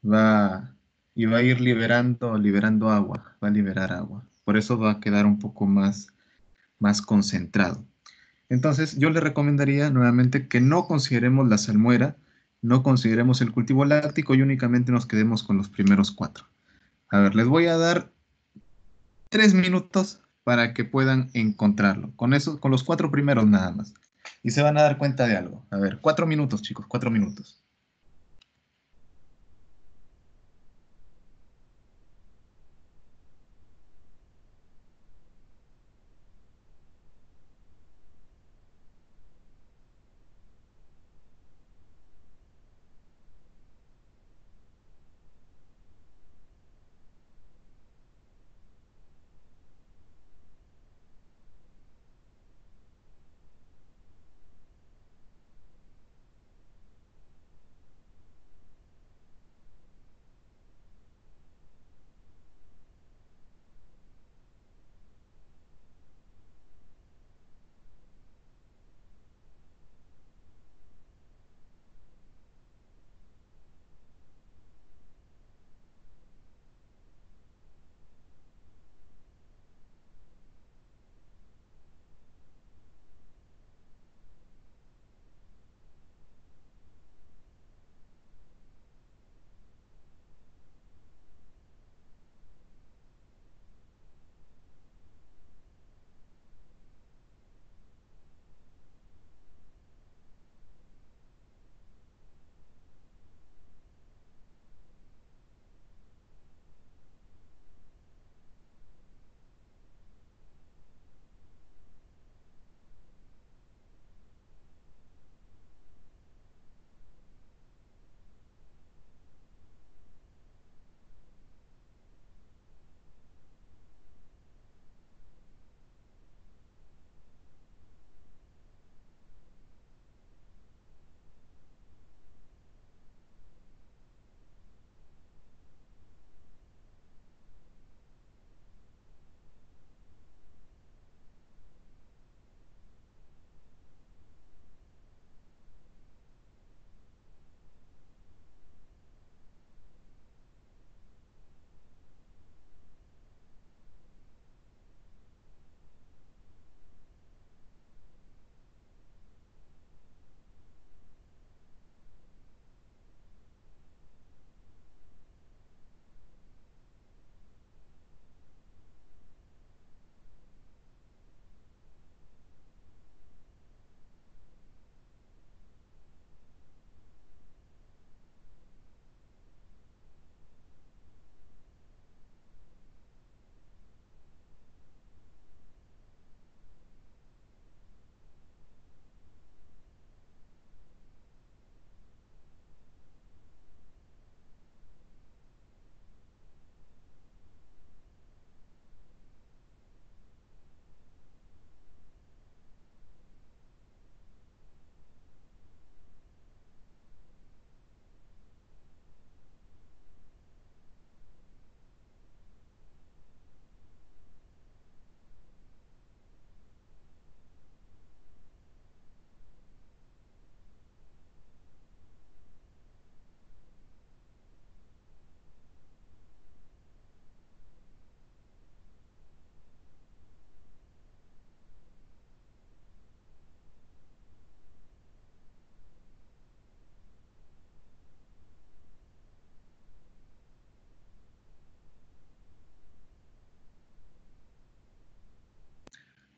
Speaker 1: Va, y va a ir liberando agua, va a liberar agua. Por eso va a quedar un poco más concentrado. Entonces, yo le recomendaría nuevamente que no consideremos la salmuera, no consideremos el cultivo láctico y únicamente nos quedemos con los primeros 4. A ver, les voy a dar 3 minutos para que puedan encontrarlo. Con eso, con los 4 primeros nada más. Y se van a dar cuenta de algo. A ver, 4 minutos, chicos, 4 minutos.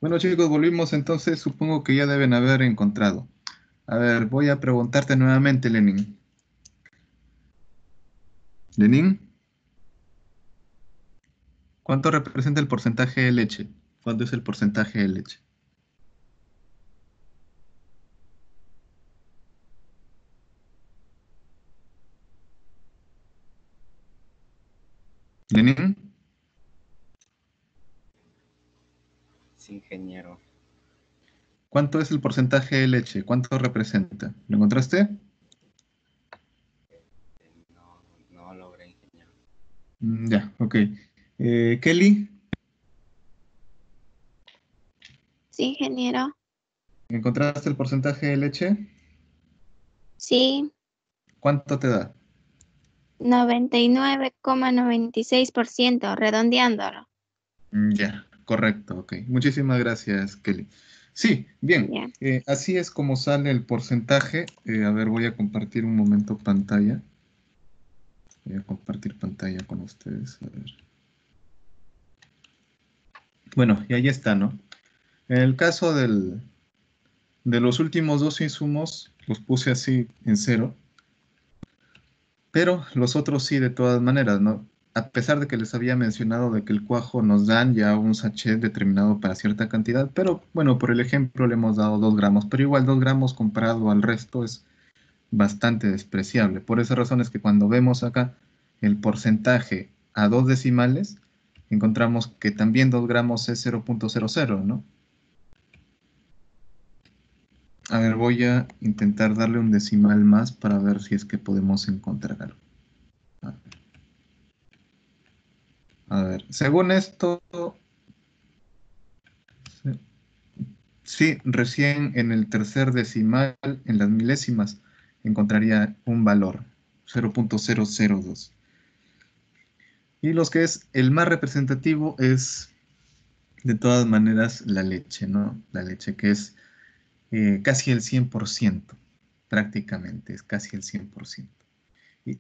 Speaker 1: Bueno, chicos, volvimos entonces. Supongo que ya deben haber encontrado. A ver, voy a preguntarte nuevamente, Lenin. Lenin, ¿cuánto representa el porcentaje de leche? ¿Cuánto es el porcentaje de leche? Lenin,
Speaker 8: Sí, ingeniero.
Speaker 1: ¿cuánto es el porcentaje de leche? ¿Cuánto representa? ¿Lo encontraste?
Speaker 8: No logré, ingeniero.
Speaker 1: Ya, ok. Kelly,
Speaker 9: Sí, ingeniero.
Speaker 1: ¿encontraste el porcentaje de leche?
Speaker 9: Sí,
Speaker 1: ¿Cuánto te da?
Speaker 9: 99,96%, redondeándolo.
Speaker 1: Ya, correcto, ok. Muchísimas gracias, Kelly. Sí, bien.
Speaker 9: Ya.
Speaker 1: Así es como sale el porcentaje. A ver, voy a compartir un momento pantalla. Voy a compartir pantalla con ustedes. A ver. Bueno, y ahí está, ¿no? En el caso de los últimos dos insumos, los puse así en cero, pero los otros sí, de todas maneras, ¿no? A pesar de que les había mencionado de que el cuajo nos dan ya un sachet determinado para cierta cantidad, pero bueno, por el ejemplo le hemos dado 2 gramos, pero igual 2 gramos comparado al resto es bastante despreciable. Por esa razón es que cuando vemos acá el porcentaje a 2 decimales, encontramos que también 2 gramos es 0,00, ¿no? A ver, voy a intentar darle un decimal más para ver si es que podemos encontrar algo. A ver, según esto, sí, recién en el tercer decimal, en las milésimas, encontraría un valor, 0,002. Y los que es el más representativo es, de todas maneras, la leche, ¿no? La leche que es casi el 100%, prácticamente, es casi el 100%. Y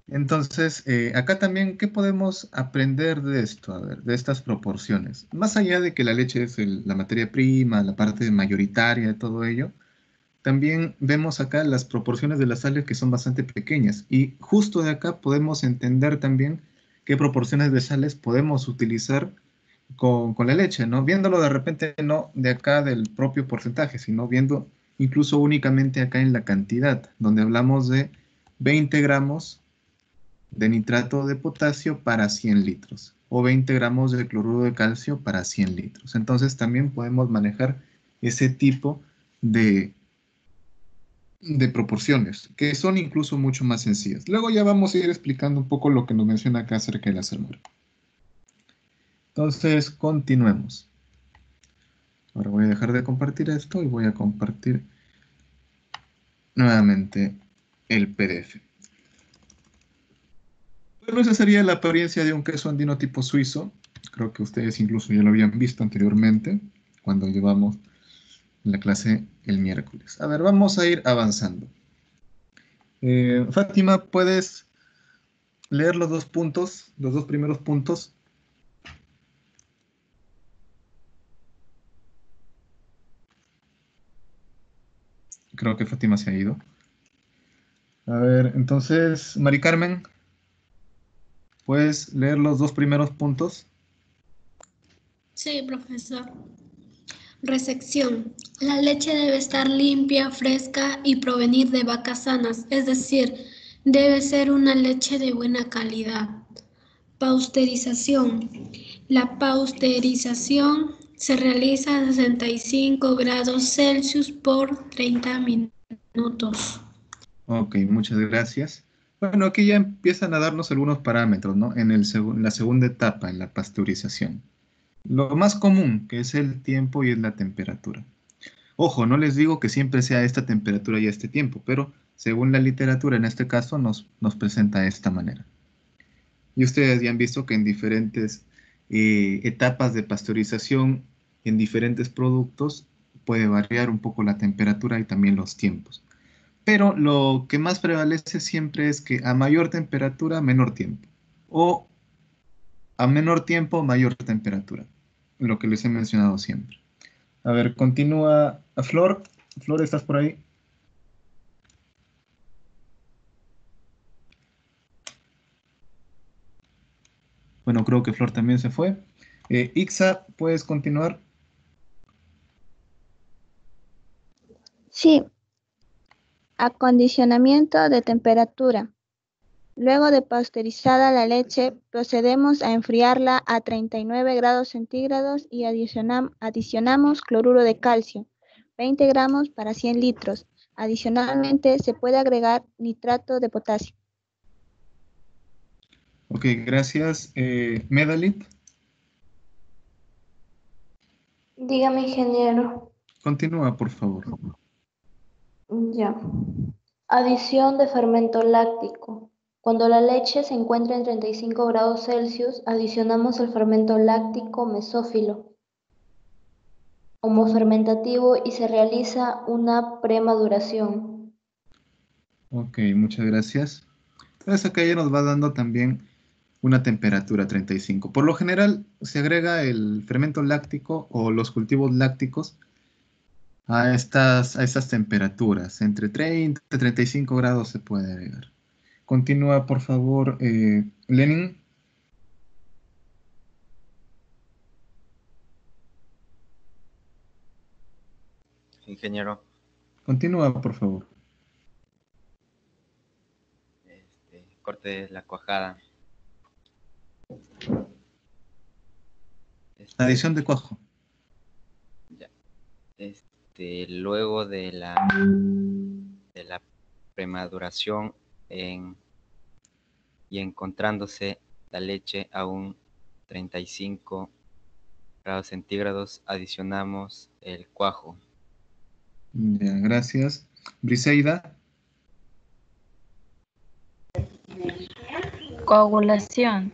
Speaker 1: entonces, acá también, ¿qué podemos aprender de esto? A ver, de estas proporciones. Más allá de que la leche es la materia prima, la parte mayoritaria de todo ello, también vemos acá las proporciones de las sales que son bastante pequeñas. Y justo de acá podemos entender también qué proporciones de sales podemos utilizar con la leche, ¿no? Viéndolo de repente no de acá del propio porcentaje, sino viendo incluso únicamente acá en la cantidad, donde hablamos de 20 gramos de nitrato de potasio para 100 litros o 20 gramos de cloruro de calcio para 100 litros. Entonces también podemos manejar ese tipo de proporciones, que son incluso mucho más sencillas. Luego ya vamos a ir explicando un poco lo que nos menciona acá acerca de la salmuera. Entonces, continuemos. Ahora voy a dejar de compartir esto y voy a compartir nuevamente el PDF. Bueno, esa sería la apariencia de un queso andino tipo suizo. Creo que ustedes incluso ya lo habían visto anteriormente cuando llevamos la clase el miércoles. A ver, vamos a ir avanzando. Fátima, ¿puedes leer los dos puntos, los dos primeros puntos? Creo que Fátima se ha ido. A ver, entonces, Mari Carmen, ¿puedes leer los dos primeros puntos?
Speaker 7: Sí, profesor. Resección. La leche debe estar limpia, fresca y provenir de vacas sanas, es decir, debe ser una leche de buena calidad. Pasteurización. La pasteurización se realiza a 65 grados Celsius por 30 minutos.
Speaker 1: Ok, muchas gracias. Bueno, aquí ya empiezan a darnos algunos parámetros, ¿no? En la segunda etapa, en la pasteurización. Lo más común, que es el tiempo y es la temperatura. Ojo, no les digo que siempre sea esta temperatura y este tiempo, pero según la literatura, en este caso, nos presenta de esta manera. Y ustedes ya han visto que en diferentes etapas de pasteurización, en diferentes productos, puede variar un poco la temperatura y también los tiempos. Pero lo que más prevalece siempre es que a mayor temperatura, menor tiempo. O a menor tiempo, mayor temperatura. lo que les he mencionado siempre. A ver, continúa a Flor. Flor, ¿estás por ahí? Bueno, creo que Flor también se fue. Ixa, ¿puedes continuar?
Speaker 2: Sí. Acondicionamiento de temperatura. Luego de pasteurizada la leche, procedemos a enfriarla a 39 grados centígrados y adicionamos cloruro de calcio, 20 gramos para 100 litros. Adicionalmente, se puede agregar nitrato de potasio.
Speaker 1: Ok, gracias. Medalit,
Speaker 4: Dígame, ingeniero.
Speaker 1: continúa, por favor.
Speaker 4: Ya. Adición de fermento láctico. Cuando la leche se encuentra en 35 grados Celsius, adicionamos el fermento láctico mesófilo homofermentativo y se realiza una premaduración.
Speaker 1: Ok, muchas gracias. Entonces acá ya nos va dando también una temperatura 35. Por lo general se agrega el fermento láctico o los cultivos lácticos a estas temperaturas. Entre 30 y 35 grados se puede agregar. Continúa, por favor, Lenin.
Speaker 8: Ingeniero,
Speaker 1: Continúa, por favor.
Speaker 8: corte la cuajada.
Speaker 1: Adición de cuajo.
Speaker 8: Ya. Luego de la premaduración y encontrándose la leche a un 35 grados centígrados, adicionamos el cuajo.
Speaker 1: Ya, gracias. Briseida.
Speaker 3: Coagulación.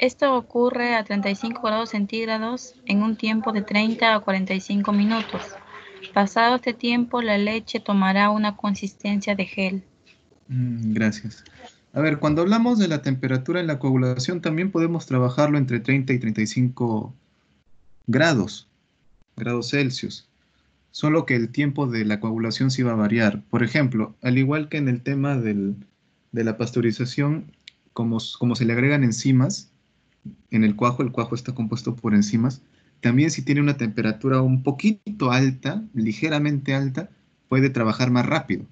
Speaker 3: Esto ocurre a 35 grados centígrados en un tiempo de 30 a 45 minutos. Pasado este tiempo, la leche tomará una consistencia de gel.
Speaker 1: Gracias. A ver, cuando hablamos de la temperatura en la coagulación, también podemos trabajarlo entre 30 y 35 grados Celsius. Solo que el tiempo de la coagulación sí va a variar. Por ejemplo, al igual que en el tema de la pasteurización, como se le agregan enzimas, en el cuajo está compuesto por enzimas, también si tiene una temperatura un poquito alta, ligeramente alta, puede trabajar más rápido.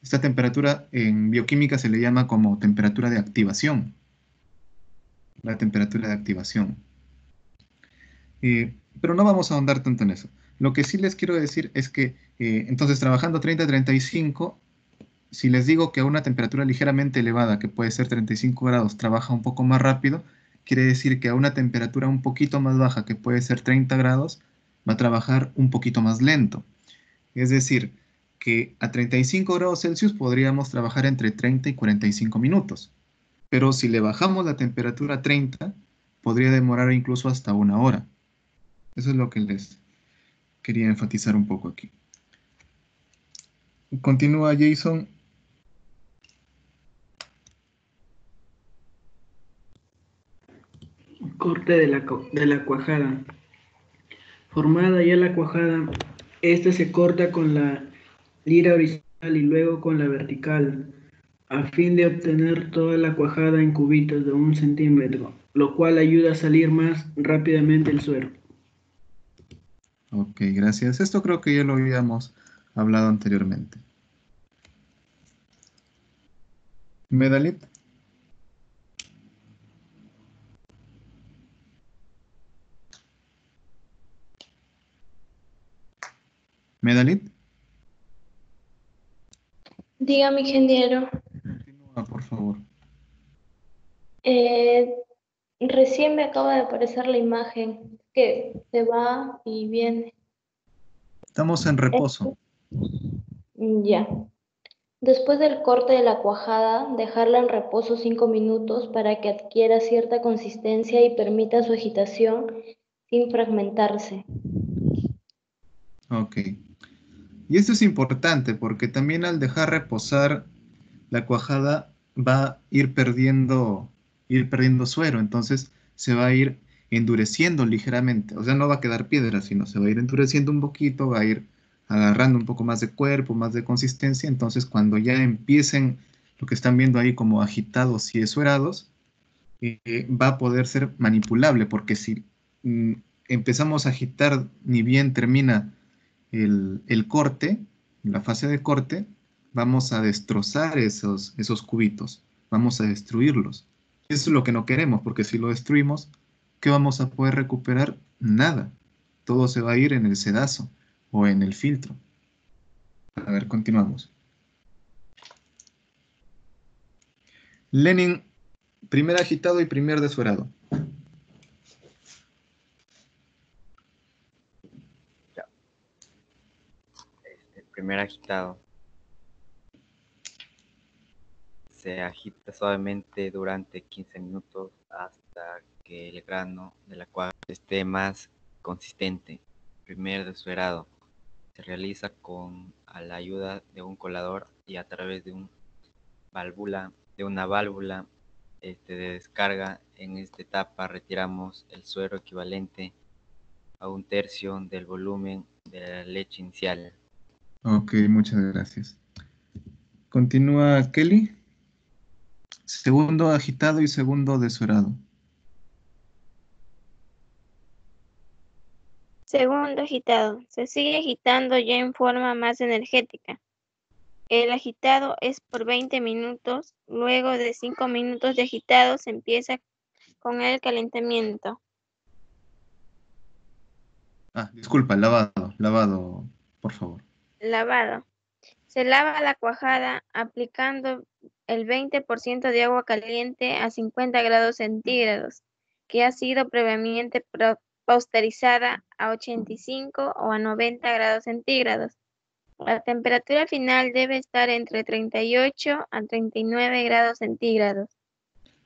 Speaker 1: Esta temperatura en bioquímica se le llama como temperatura de activación. La temperatura de activación. Pero no vamos a ahondar tanto en eso. Lo que sí les quiero decir es que, entonces, trabajando 30-35, si les digo que a una temperatura ligeramente elevada, que puede ser 35 grados, trabaja un poco más rápido, quiere decir que a una temperatura un poquito más baja, que puede ser 30 grados, va a trabajar un poquito más lento. Es decir, que a 35 grados Celsius podríamos trabajar entre 30 y 45 minutos. Pero si le bajamos la temperatura a 30, podría demorar incluso hasta 1 hora. Eso es lo que les quería enfatizar un poco aquí. Continúa Jason.
Speaker 5: Corte de la cuajada. Formada ya la cuajada, esta se corta con la lira horizontal y luego con la vertical, a fin de obtener toda la cuajada en cubitos de 1 centímetro, lo cual ayuda a salir más rápidamente el suero.
Speaker 1: Ok, gracias. Esto creo que ya lo habíamos hablado anteriormente. Medalit. Medalit.
Speaker 4: Dígame, ingeniero.
Speaker 1: Continúa, por favor.
Speaker 4: Recién me acaba de aparecer la imagen que se va y viene.
Speaker 1: Estamos en reposo.
Speaker 4: Ya. Después del corte de la cuajada, dejarla en reposo 5 minutos para que adquiera cierta consistencia y permita su agitación sin fragmentarse.
Speaker 1: Ok. Y esto es importante porque también al dejar reposar la cuajada va a ir perdiendo suero, entonces se va a ir endureciendo ligeramente. O sea, no va a quedar piedra, sino se va a ir endureciendo un poquito, va a ir agarrando un poco más de cuerpo, más de consistencia. Entonces, cuando ya empiecen lo que están viendo ahí como agitados y esferados, va a poder ser manipulable, porque si mm, empezamos a agitar, ni bien termina el corte, la fase de corte, vamos a destrozar esos cubitos, vamos a destruirlos. Eso es lo que no queremos, porque si lo destruimos, ¿qué vamos a poder recuperar? Nada. Todo se va a ir en el sedazo o en el filtro. A ver, continuamos. Lenin, primer agitado y primer desfuerado.
Speaker 8: Ya. El primer agitado. Se agita suavemente durante 15 minutos hasta que el grano de la cuaja esté más consistente. Primer desfuerado. Se realiza a la ayuda de un colador y a través de una válvula de descarga. En esta etapa retiramos el suero equivalente a 1/3 del volumen de la leche inicial.
Speaker 1: Ok, muchas gracias. Continúa Kelly. Segundo agitado y segundo desfuerado.
Speaker 9: Segundo agitado. Se sigue agitando ya en forma más energética. El agitado es por 20 minutos. Luego de 5 minutos de agitado se empieza con el calentamiento.
Speaker 1: Disculpa, lavado, por favor.
Speaker 9: Lavado. Se lava la cuajada aplicando el 20% de agua caliente a 50 grados centígrados, que ha sido previamente pasteurizada a 85 o a 90 grados centígrados. La temperatura final debe estar entre 38 a 39 grados centígrados.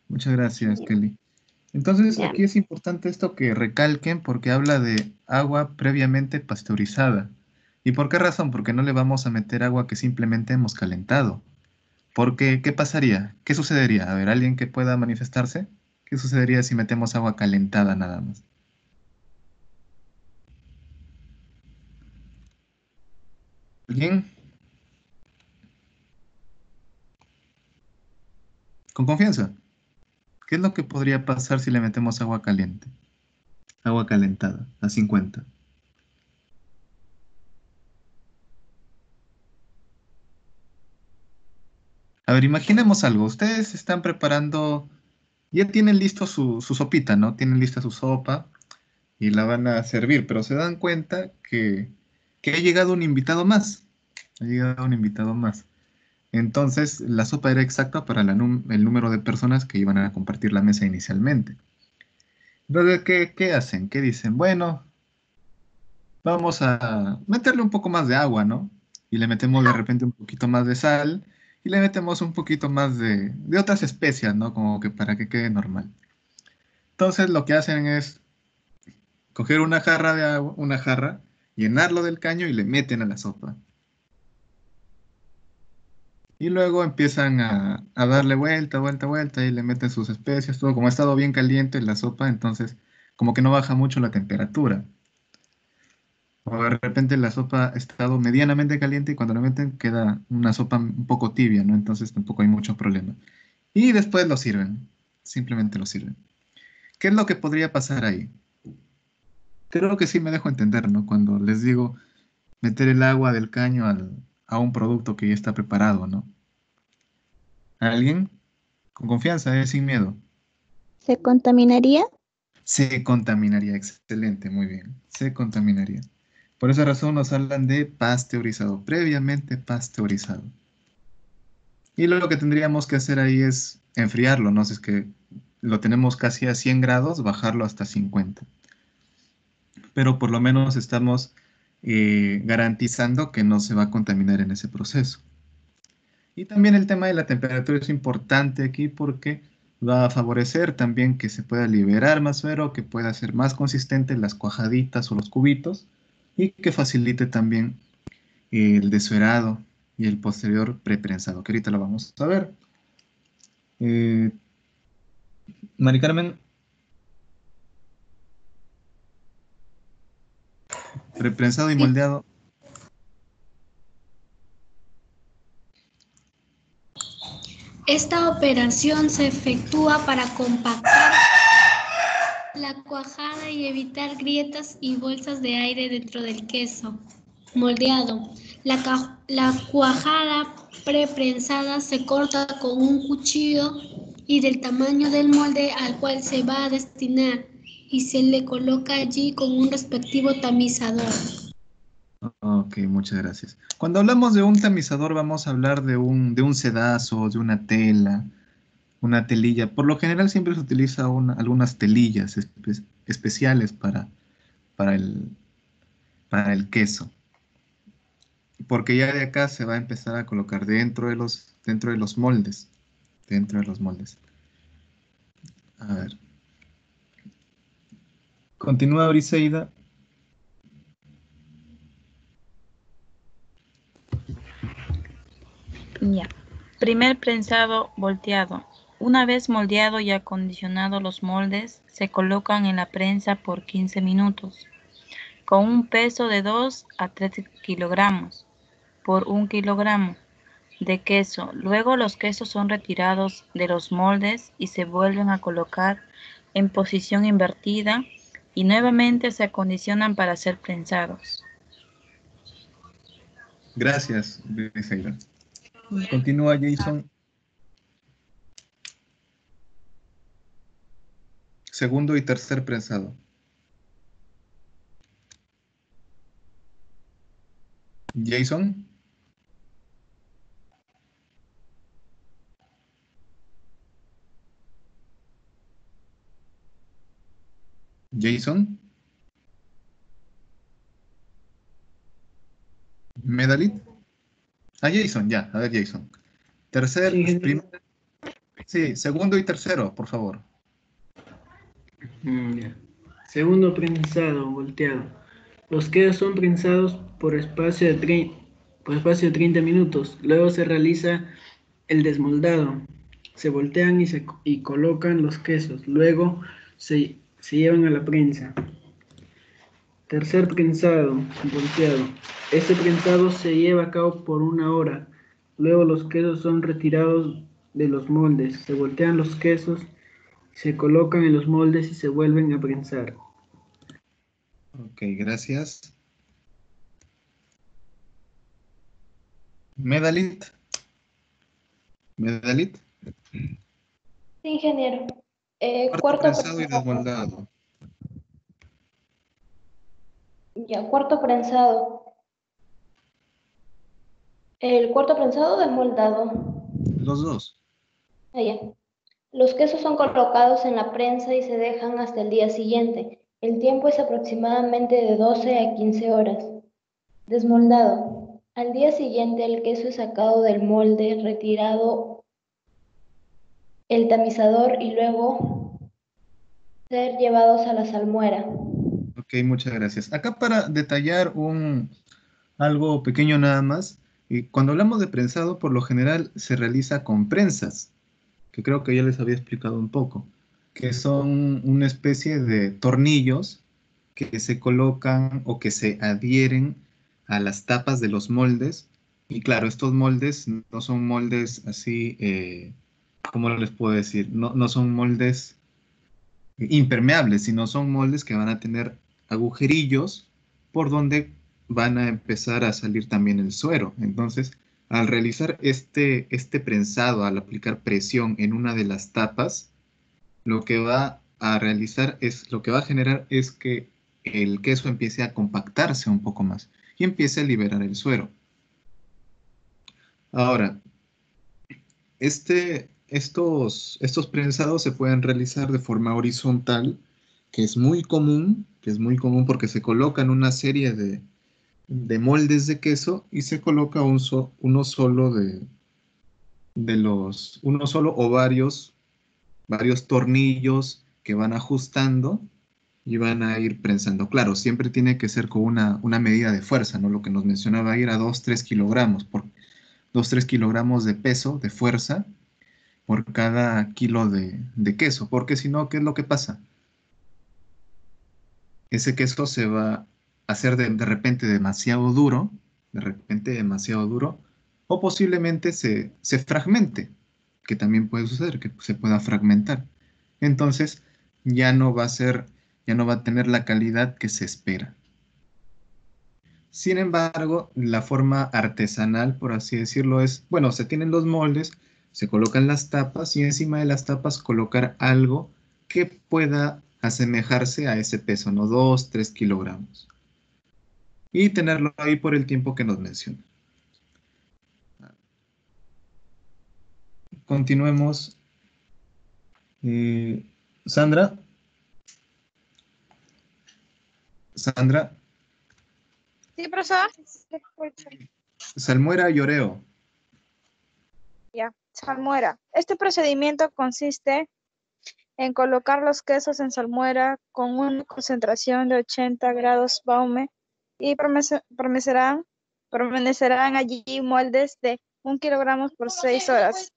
Speaker 1: Muchas gracias, Kelly. Entonces,
Speaker 9: Ya.
Speaker 1: aquí es importante esto que recalquen porque habla de agua previamente pasteurizada. ¿Y por qué razón? Porque no le vamos a meter agua que simplemente hemos calentado. Porque, ¿qué pasaría? ¿Qué sucedería? A ver, ¿alguien que pueda manifestarse? ¿Qué sucedería si metemos agua calentada nada más? ¿Alguien? Con confianza. ¿Qué es lo que podría pasar si le metemos agua caliente? Agua calentada, a 50. A ver, imaginemos algo. Ustedes están preparando, ya tienen listo su sopita, ¿no? Tienen lista su sopa y la van a servir, pero se dan cuenta que ha llegado un invitado más. Ha llegado un invitado más. Entonces, la sopa era exacta para el número de personas que iban a compartir la mesa inicialmente. Entonces, ¿qué hacen? ¿Qué dicen? Bueno, vamos a meterle un poco más de agua, ¿no? Y le metemos de repente un poquito más de sal y le metemos un poquito más de otras especias, ¿no? Como que para que quede normal. Entonces, lo que hacen es coger una jarra de agua, una jarra, llenarlo del caño y le meten a la sopa. Y luego empiezan a darle vuelta y le meten sus especias, todo. Como ha estado bien caliente la sopa, entonces como que no baja mucho la temperatura. O de repente la sopa ha estado medianamente caliente y cuando la meten queda una sopa un poco tibia, ¿no? Entonces tampoco hay mucho problema. Y después lo sirven, simplemente lo sirven. ¿Qué es lo que podría pasar ahí? Creo que sí me dejo entender, ¿no? Cuando les digo meter el agua del caño a un producto que ya está preparado, ¿no? ¿Alguien? Con confianza, sin miedo.
Speaker 2: ¿Se contaminaría?
Speaker 1: Se contaminaría, excelente, muy bien. Se contaminaría. Por esa razón nos hablan de pasteurizado, previamente pasteurizado. Y lo que tendríamos que hacer ahí es enfriarlo, ¿no? Si es que lo tenemos casi a 100 grados, bajarlo hasta 50. Pero por lo menos estamos garantizando que no se va a contaminar en ese proceso. Y también el tema de la temperatura es importante aquí porque va a favorecer también que se pueda liberar más suero, que pueda ser más consistente las cuajaditas o los cubitos y que facilite también el dessuerado y el posterior preprensado, que ahorita lo vamos a ver. Mari Carmen. Preprensado y
Speaker 7: Sí.
Speaker 1: moldeado.
Speaker 7: Esta operación se efectúa para compactar la cuajada y evitar grietas y bolsas de aire dentro del queso. Moldeado. La cuajada preprensada se corta con un cuchillo y del tamaño del molde al cual se va a destinar y se le coloca allí con un respectivo tamizador.
Speaker 1: Ok, muchas gracias. Cuando hablamos de un tamizador, vamos a hablar de un sedazo, de una tela, una telilla. Por lo general siempre se utiliza algunas telillas especiales para para el queso. Porque ya de acá se va a empezar a colocar dentro de los moldes. Dentro de los moldes. A ver. Continúa, Briseida.
Speaker 3: Ya. Primer prensado volteado. Una vez moldeado y acondicionado los moldes, se colocan en la prensa por 15 minutos, con un peso de 2 a 3 kilogramos por 1 kilogramo de queso. Luego los quesos son retirados de los moldes y se vuelven a colocar en posición invertida y nuevamente se acondicionan para ser prensados.
Speaker 1: Gracias, Briseida. Continúa, Jason. Segundo y tercer prensado. Jason. Jason. Medalit. Ah, Jason, ya. A ver, Jason. Sí, segundo y tercero, por favor.
Speaker 5: Ya. Segundo prensado, volteado. Los quesos son prensados por espacio de 30 minutos. Luego se realiza el desmoldado. Se voltean y colocan los quesos. Luego se llevan a la prensa. Tercer prensado, volteado. Este prensado se lleva a cabo por 1 hora. Luego los quesos son retirados de los moldes. Se voltean los quesos, se colocan en los moldes y se vuelven a prensar.
Speaker 1: Ok, gracias. Medalit. Medalit.
Speaker 4: Sí, ingeniero.
Speaker 1: Cuarto prensado y desmoldado.
Speaker 4: Ya, cuarto prensado. ¿El cuarto prensado o desmoldado?
Speaker 1: Los dos.
Speaker 4: Ah, ya. Los quesos son colocados en la prensa y se dejan hasta el día siguiente. El tiempo es aproximadamente de 12 a 15 horas. Desmoldado. Al día siguiente el queso es sacado del molde, retirado el tamizador y luego ser llevados a la salmuera.
Speaker 1: Ok, muchas gracias. Acá para detallar algo pequeño nada más, cuando hablamos de prensado, por lo general se realiza con prensas, que creo que ya les había explicado un poco, que son una especie de tornillos que se colocan o que se adhieren a las tapas de los moldes. Y claro, estos moldes no son moldes así, ¿cómo les puedo decir? No son moldes impermeables, sino son moldes que van a tener agujerillos por donde van a empezar a salir también el suero. Entonces, al realizar este prensado, al aplicar presión en una de las tapas, lo que va a realizar es, lo que va a generar es que el queso empiece a compactarse un poco más y empiece a liberar el suero. Ahora, estos prensados se pueden realizar de forma horizontal, que es muy común porque se colocan una serie de moldes de queso y se coloca uno solo uno solo o varios tornillos que van ajustando y van a ir prensando. Claro, siempre tiene que ser con una medida de fuerza, ¿no? Lo que nos mencionaba ir a 2-3 kilogramos, por 2-3 kilogramos de peso, de fuerza, por cada kilo de queso, porque si no, ¿qué es lo que pasa? Ese queso se va hacer de repente demasiado duro, o posiblemente se fragmente, que también puede suceder, que se pueda fragmentar. Entonces, ya no va a tener la calidad que se espera. Sin embargo, la forma artesanal, por así decirlo, es, bueno, se tienen los moldes, se colocan las tapas y encima de las tapas colocar algo que pueda asemejarse a ese peso, ¿no? 2, 3 kilogramos. Y tenerlo ahí por el tiempo que nos menciona. Continuemos. Sandra. Sandra.
Speaker 6: Sí, profesor. Te escucho.
Speaker 1: Salmuera y oreo.
Speaker 6: Ya, salmuera. Este procedimiento consiste en colocar los quesos en salmuera con una concentración de 80 grados Baume y permanecerán allí moldes de 1 kilogramo por 6 horas.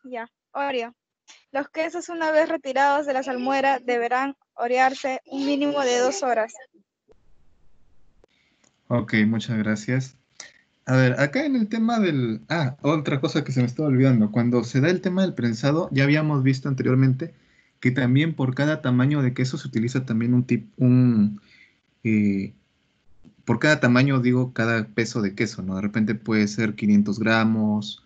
Speaker 6: Ya, Oreo. Los quesos, una vez retirados de la salmuera, deberán orearse un mínimo de 2 horas.
Speaker 1: Ok, muchas gracias. A ver, acá en el tema del... Ah, otra cosa que se me estaba olvidando. Cuando se da el tema del prensado, ya habíamos visto anteriormente que también por cada tamaño de queso se utiliza también por cada tamaño, digo, cada peso de queso, ¿no? De repente puede ser 500 gramos,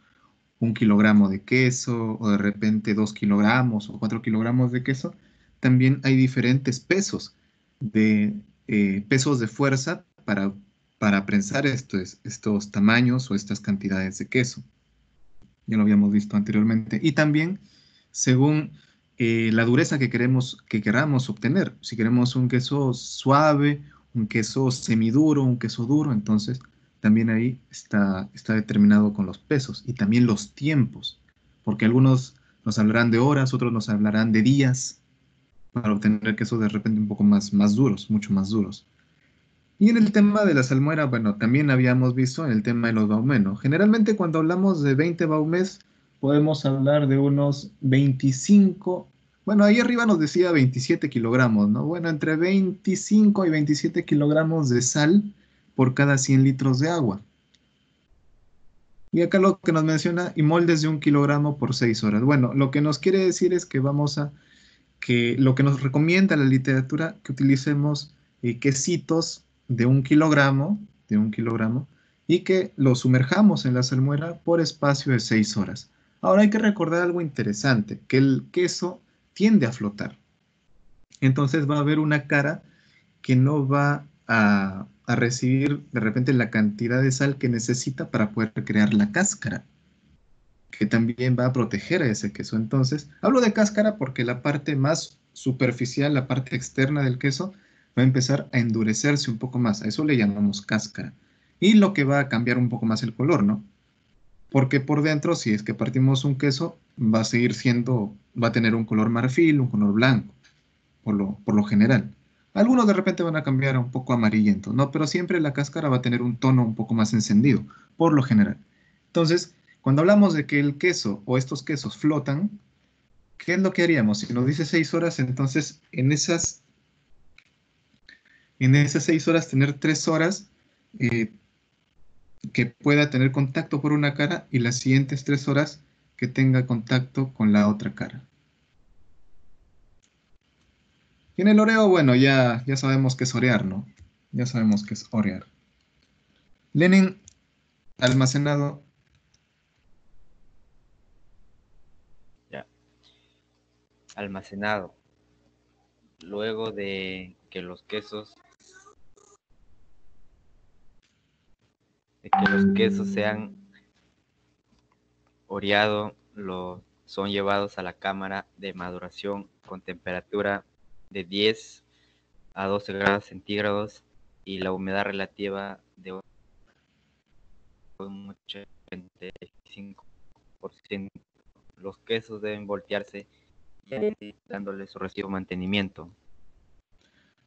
Speaker 1: 1 kilogramo de queso, o de repente 2 kilogramos o 4 kilogramos de queso. También hay diferentes pesos pesos de fuerza para prensar estos tamaños o estas cantidades de queso. Ya lo habíamos visto anteriormente. Y también según la dureza que queramos obtener. Si queremos un queso suave, un queso semiduro, un queso duro, entonces también ahí está determinado con los pesos y también los tiempos, porque algunos nos hablarán de horas, otros nos hablarán de días para obtener quesos de repente un poco más duros, mucho más duros. Y en el tema de la salmuera, bueno, también habíamos visto en el tema de los baumés, ¿no? Generalmente cuando hablamos de 20 baumés, podemos hablar de unos 25, bueno, ahí arriba nos decía 27 kilogramos, ¿no? Bueno, entre 25 y 27 kilogramos de sal por cada 100 litros de agua. Y acá lo que nos menciona, y moldes de 1 kilogramo por 6 horas. Bueno, lo que nos quiere decir es que lo que nos recomienda la literatura, que utilicemos quesitos de 1 kilogramo, y que lo sumerjamos en la salmuera por espacio de 6 horas. Ahora hay que recordar algo interesante, que el queso tiende a flotar. Entonces va a haber una cara que no va a recibir de repente la cantidad de sal que necesita para poder crear la cáscara, que también va a proteger a ese queso. Entonces, hablo de cáscara porque la parte más superficial, la parte externa del queso, va a empezar a endurecerse un poco más. A eso le llamamos cáscara. Y lo que va a cambiar un poco más el color, ¿no? Porque por dentro, si es que partimos un queso, va a tener un color marfil, un color blanco, por lo general. Algunos de repente van a cambiar a un poco amarillento, ¿no? Pero siempre la cáscara va a tener un tono un poco más encendido, por lo general. Entonces, cuando hablamos de que el queso o estos quesos flotan, ¿qué es lo que haríamos? Si nos dice 6 horas, entonces en esas 6 horas tener 3 horas que pueda tener contacto por una cara y las siguientes 3 horas que tenga contacto con la otra cara. Y en el oreo, bueno, ya sabemos qué es orear, ¿no? Ya sabemos qué es orear. Lenin, almacenado.
Speaker 8: Ya. Almacenado. Luego de que los quesos sean oreados, son llevados a la cámara de maduración con temperatura de 10 a 12 grados centígrados y la humedad relativa de un 85%. Los quesos deben voltearse y dándole su recibo mantenimiento.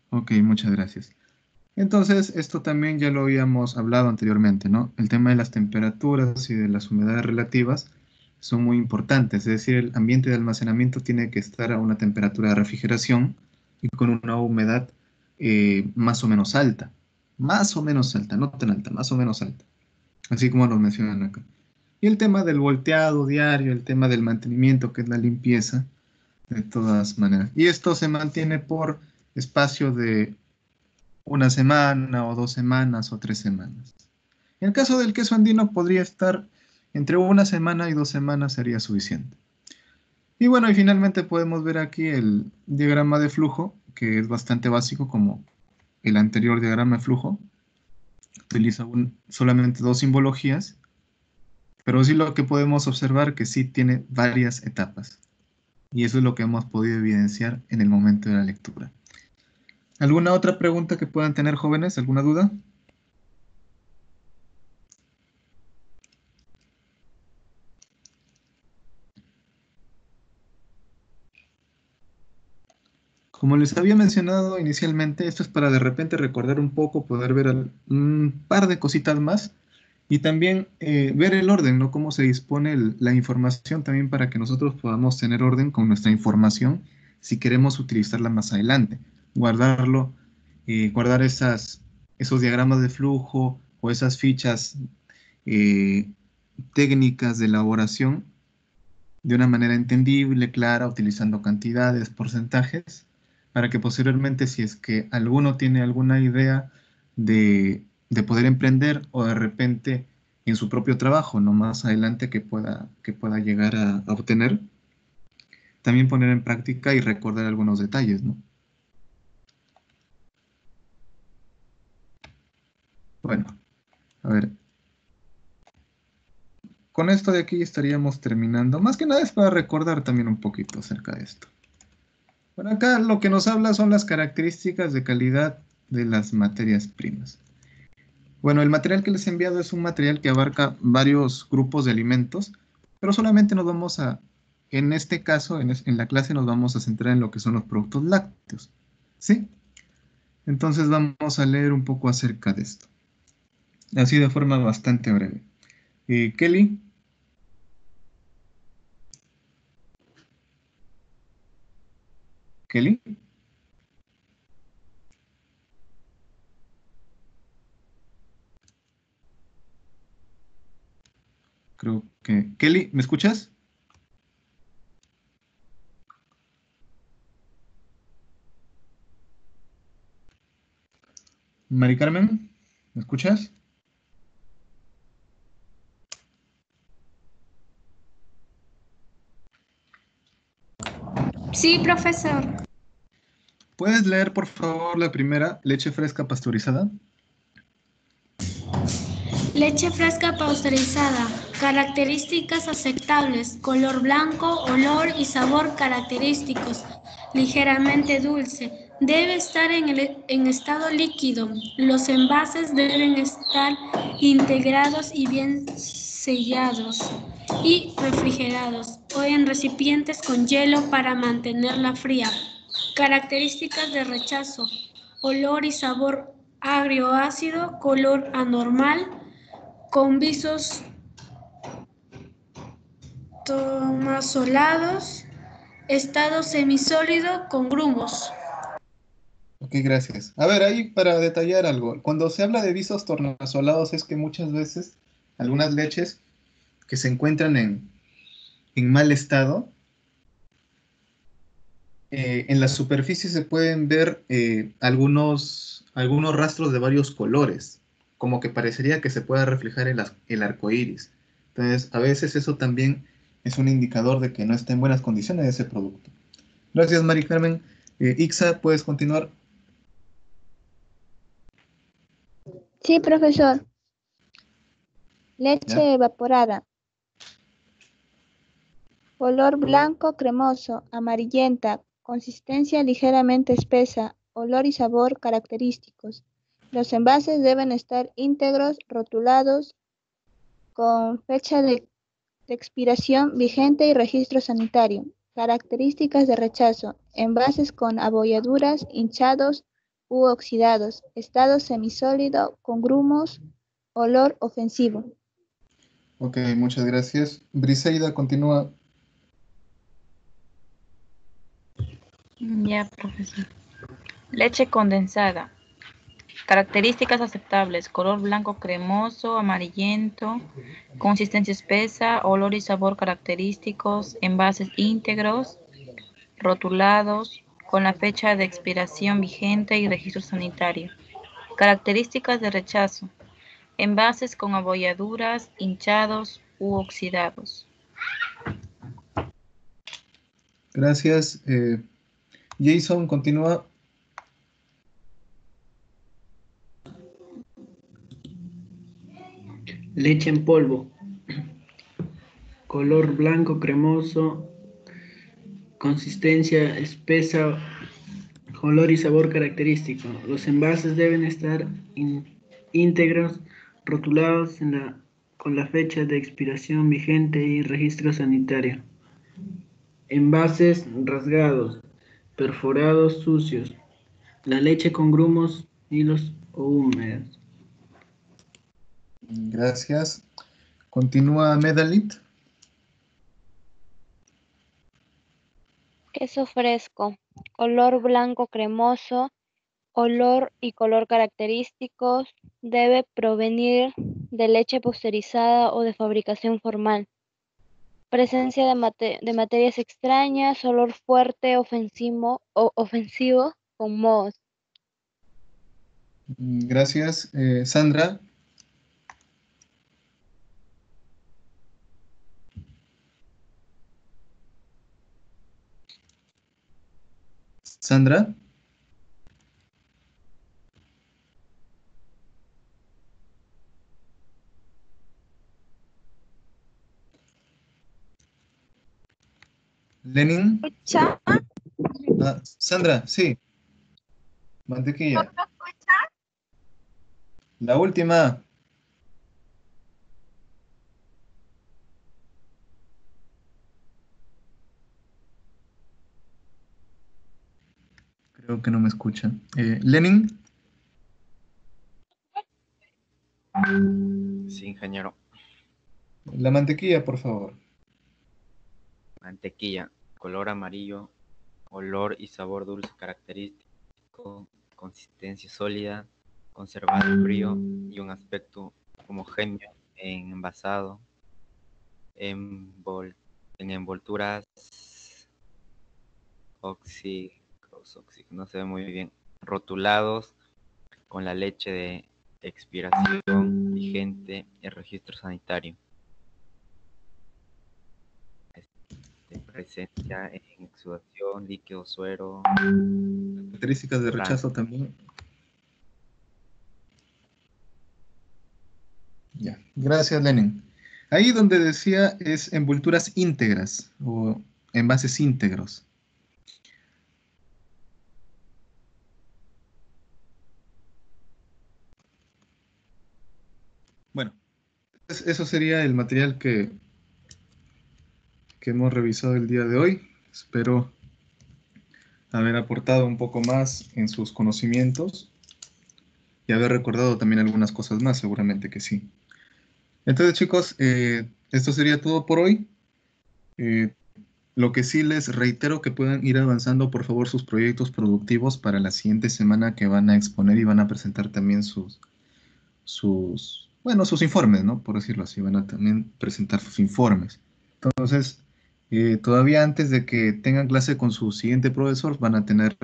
Speaker 1: Ok, muchas gracias. Entonces, esto también ya lo habíamos hablado anteriormente, ¿no? El tema de las temperaturas y de las humedades relativas son muy importantes, es decir, el ambiente de almacenamiento tiene que estar a una temperatura de refrigeración y con una humedad más o menos alta. Más o menos alta, no tan alta, más o menos alta. Así como nos mencionan acá. Y el tema del volteado diario, el tema del mantenimiento, que es la limpieza, de todas maneras. Y esto se mantiene por espacio de una semana o 2 semanas o 3 semanas. En el caso del queso andino podría estar entre una semana y 2 semanas sería suficiente. Y bueno, y finalmente podemos ver aquí el diagrama de flujo, que es bastante básico como el anterior diagrama de flujo. Utiliza solamente dos simbologías, pero sí lo que podemos observar que sí tiene varias etapas. Y eso es lo que hemos podido evidenciar en el momento de la lectura. ¿Alguna otra pregunta que puedan tener, jóvenes? ¿Alguna duda? Como les había mencionado inicialmente, esto es para de repente recordar un poco, poder ver un par de cositas más y también ver el orden, ¿no? Cómo se dispone la información también para que nosotros podamos tener orden con nuestra información si queremos utilizarla más adelante. Guardarlo, guardar esos diagramas de flujo o esas fichas eh, técnicas de elaboración de una manera entendible, clara, utilizando cantidades, porcentajes, para que posteriormente, si es que alguno tiene alguna idea de poder emprender o de repente en su propio trabajo, no más adelante que pueda llegar a obtener, también poner en práctica y recordar algunos detalles, ¿no? Bueno, a ver. Con esto de aquí estaríamos terminando. Más que nada es para recordar también un poquito acerca de esto. Bueno, acá lo que nos habla son las características de calidad de las materias primas. Bueno, el material que les he enviado es un material que abarca varios grupos de alimentos, pero solamente nos vamos en este caso, en la clase nos vamos a centrar en lo que son los productos lácteos. ¿Sí? Entonces vamos a leer un poco acerca de esto. Así de forma bastante breve. Kelly. Kelly. Creo que... Kelly, ¿me escuchas? Mari Carmen, ¿me escuchas?
Speaker 7: Sí, profesor.
Speaker 1: ¿Puedes leer, por favor, la primera, leche fresca pasteurizada?
Speaker 7: Leche fresca pasteurizada. Características aceptables. Color blanco, olor y sabor característicos. Ligeramente dulce. Debe estar en estado líquido. Los envases deben estar integrados y bien sellados y refrigerados o en recipientes con hielo para mantenerla fría. Características de rechazo. Olor y sabor agrio ácido, color anormal, con visos tomasolados, estado semisólido con grumos.
Speaker 1: Ok, gracias. A ver, ahí para detallar algo. Cuando se habla de visos tornasolados es que muchas veces algunas leches que se encuentran en mal estado, en la superficie se pueden ver algunos rastros de varios colores, como que parecería que se pueda reflejar el arco iris. Entonces, a veces eso también es un indicador de que no está en buenas condiciones ese producto. Gracias, Mari Carmen. Ixa, ¿puedes continuar?
Speaker 2: Sí, profesor. Leche
Speaker 1: ¿Ya?
Speaker 2: evaporada. Color blanco cremoso, amarillenta, consistencia ligeramente espesa, olor y sabor característicos. Los envases deben estar íntegros, rotulados, con fecha de expiración vigente y registro sanitario. Características de rechazo. Envases con abolladuras, hinchados u oxidados. Estado semisólido, con grumos, olor ofensivo.
Speaker 1: Ok, muchas gracias. Briseida, continúa.
Speaker 3: Ya, profesor. Leche condensada. Características aceptables: color blanco cremoso, amarillento, consistencia espesa, olor y sabor característicos, envases íntegros, rotulados, con la fecha de expiración vigente y registro sanitario. Características de rechazo: envases con abolladuras, hinchados u oxidados.
Speaker 1: Gracias. Jason, continúa.
Speaker 5: Leche en polvo. Color blanco cremoso. Consistencia espesa. Olor y sabor característico. Los envases deben estar íntegros, rotulados con la fecha de expiración vigente y registro sanitario. Envases rasgados, perforados, sucios. La leche con grumos, hilos o húmedos.
Speaker 1: Gracias. Continúa Medalit.
Speaker 4: Queso fresco, color blanco cremoso, olor y color característicos, debe provenir de leche pasteurizada o de fabricación formal. Presencia de materias extrañas, olor fuerte, ofensivo con mohos.
Speaker 1: Gracias. Sandra. Sandra. Lenin.
Speaker 6: ¿Escucha?
Speaker 1: Sandra, sí. Mantequilla.
Speaker 6: ¿No escucha?
Speaker 1: La última. Creo que no me escucha. Lenin.
Speaker 8: Sí, ingeniero.
Speaker 1: La mantequilla, por favor.
Speaker 8: Mantequilla, color amarillo, olor y sabor dulce característico, consistencia sólida, conservado en frío y un aspecto homogéneo en envasado, en envolturas no se ve muy bien, rotulados con la leche de expiración vigente y registro sanitario. Presencia en exudación, líquido, suero.
Speaker 1: Características de rechazo también. Ya, gracias Lenin. Ahí donde decía es envolturas íntegras o envases íntegros. Bueno, eso sería el material que hemos revisado el día de hoy. Espero haber aportado un poco más en sus conocimientos y haber recordado también algunas cosas más, seguramente que sí. Entonces, chicos, esto sería todo por hoy. Lo que sí les reitero que puedan ir avanzando, por favor, sus proyectos productivos para la siguiente semana que van a exponer y van a presentar también sus informes, ¿no? Por decirlo así, van a también presentar sus informes. Entonces, todavía antes de que tengan clase con su siguiente profesor, van a tener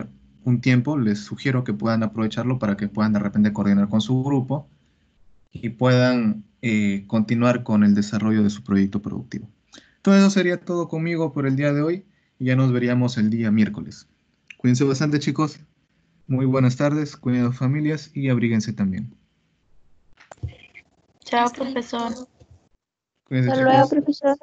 Speaker 1: un tiempo, les sugiero que puedan aprovecharlo para que puedan de repente coordinar con su grupo y puedan continuar con el desarrollo de su proyecto productivo. Entonces, eso sería todo conmigo por el día de hoy y ya nos veríamos el día miércoles. Cuídense bastante, chicos. Muy buenas tardes, cuiden a sus familias y abríguense también.
Speaker 3: Chao, profesor.
Speaker 1: Cuídense,
Speaker 2: Hasta luego,
Speaker 1: chicos.
Speaker 2: profesor.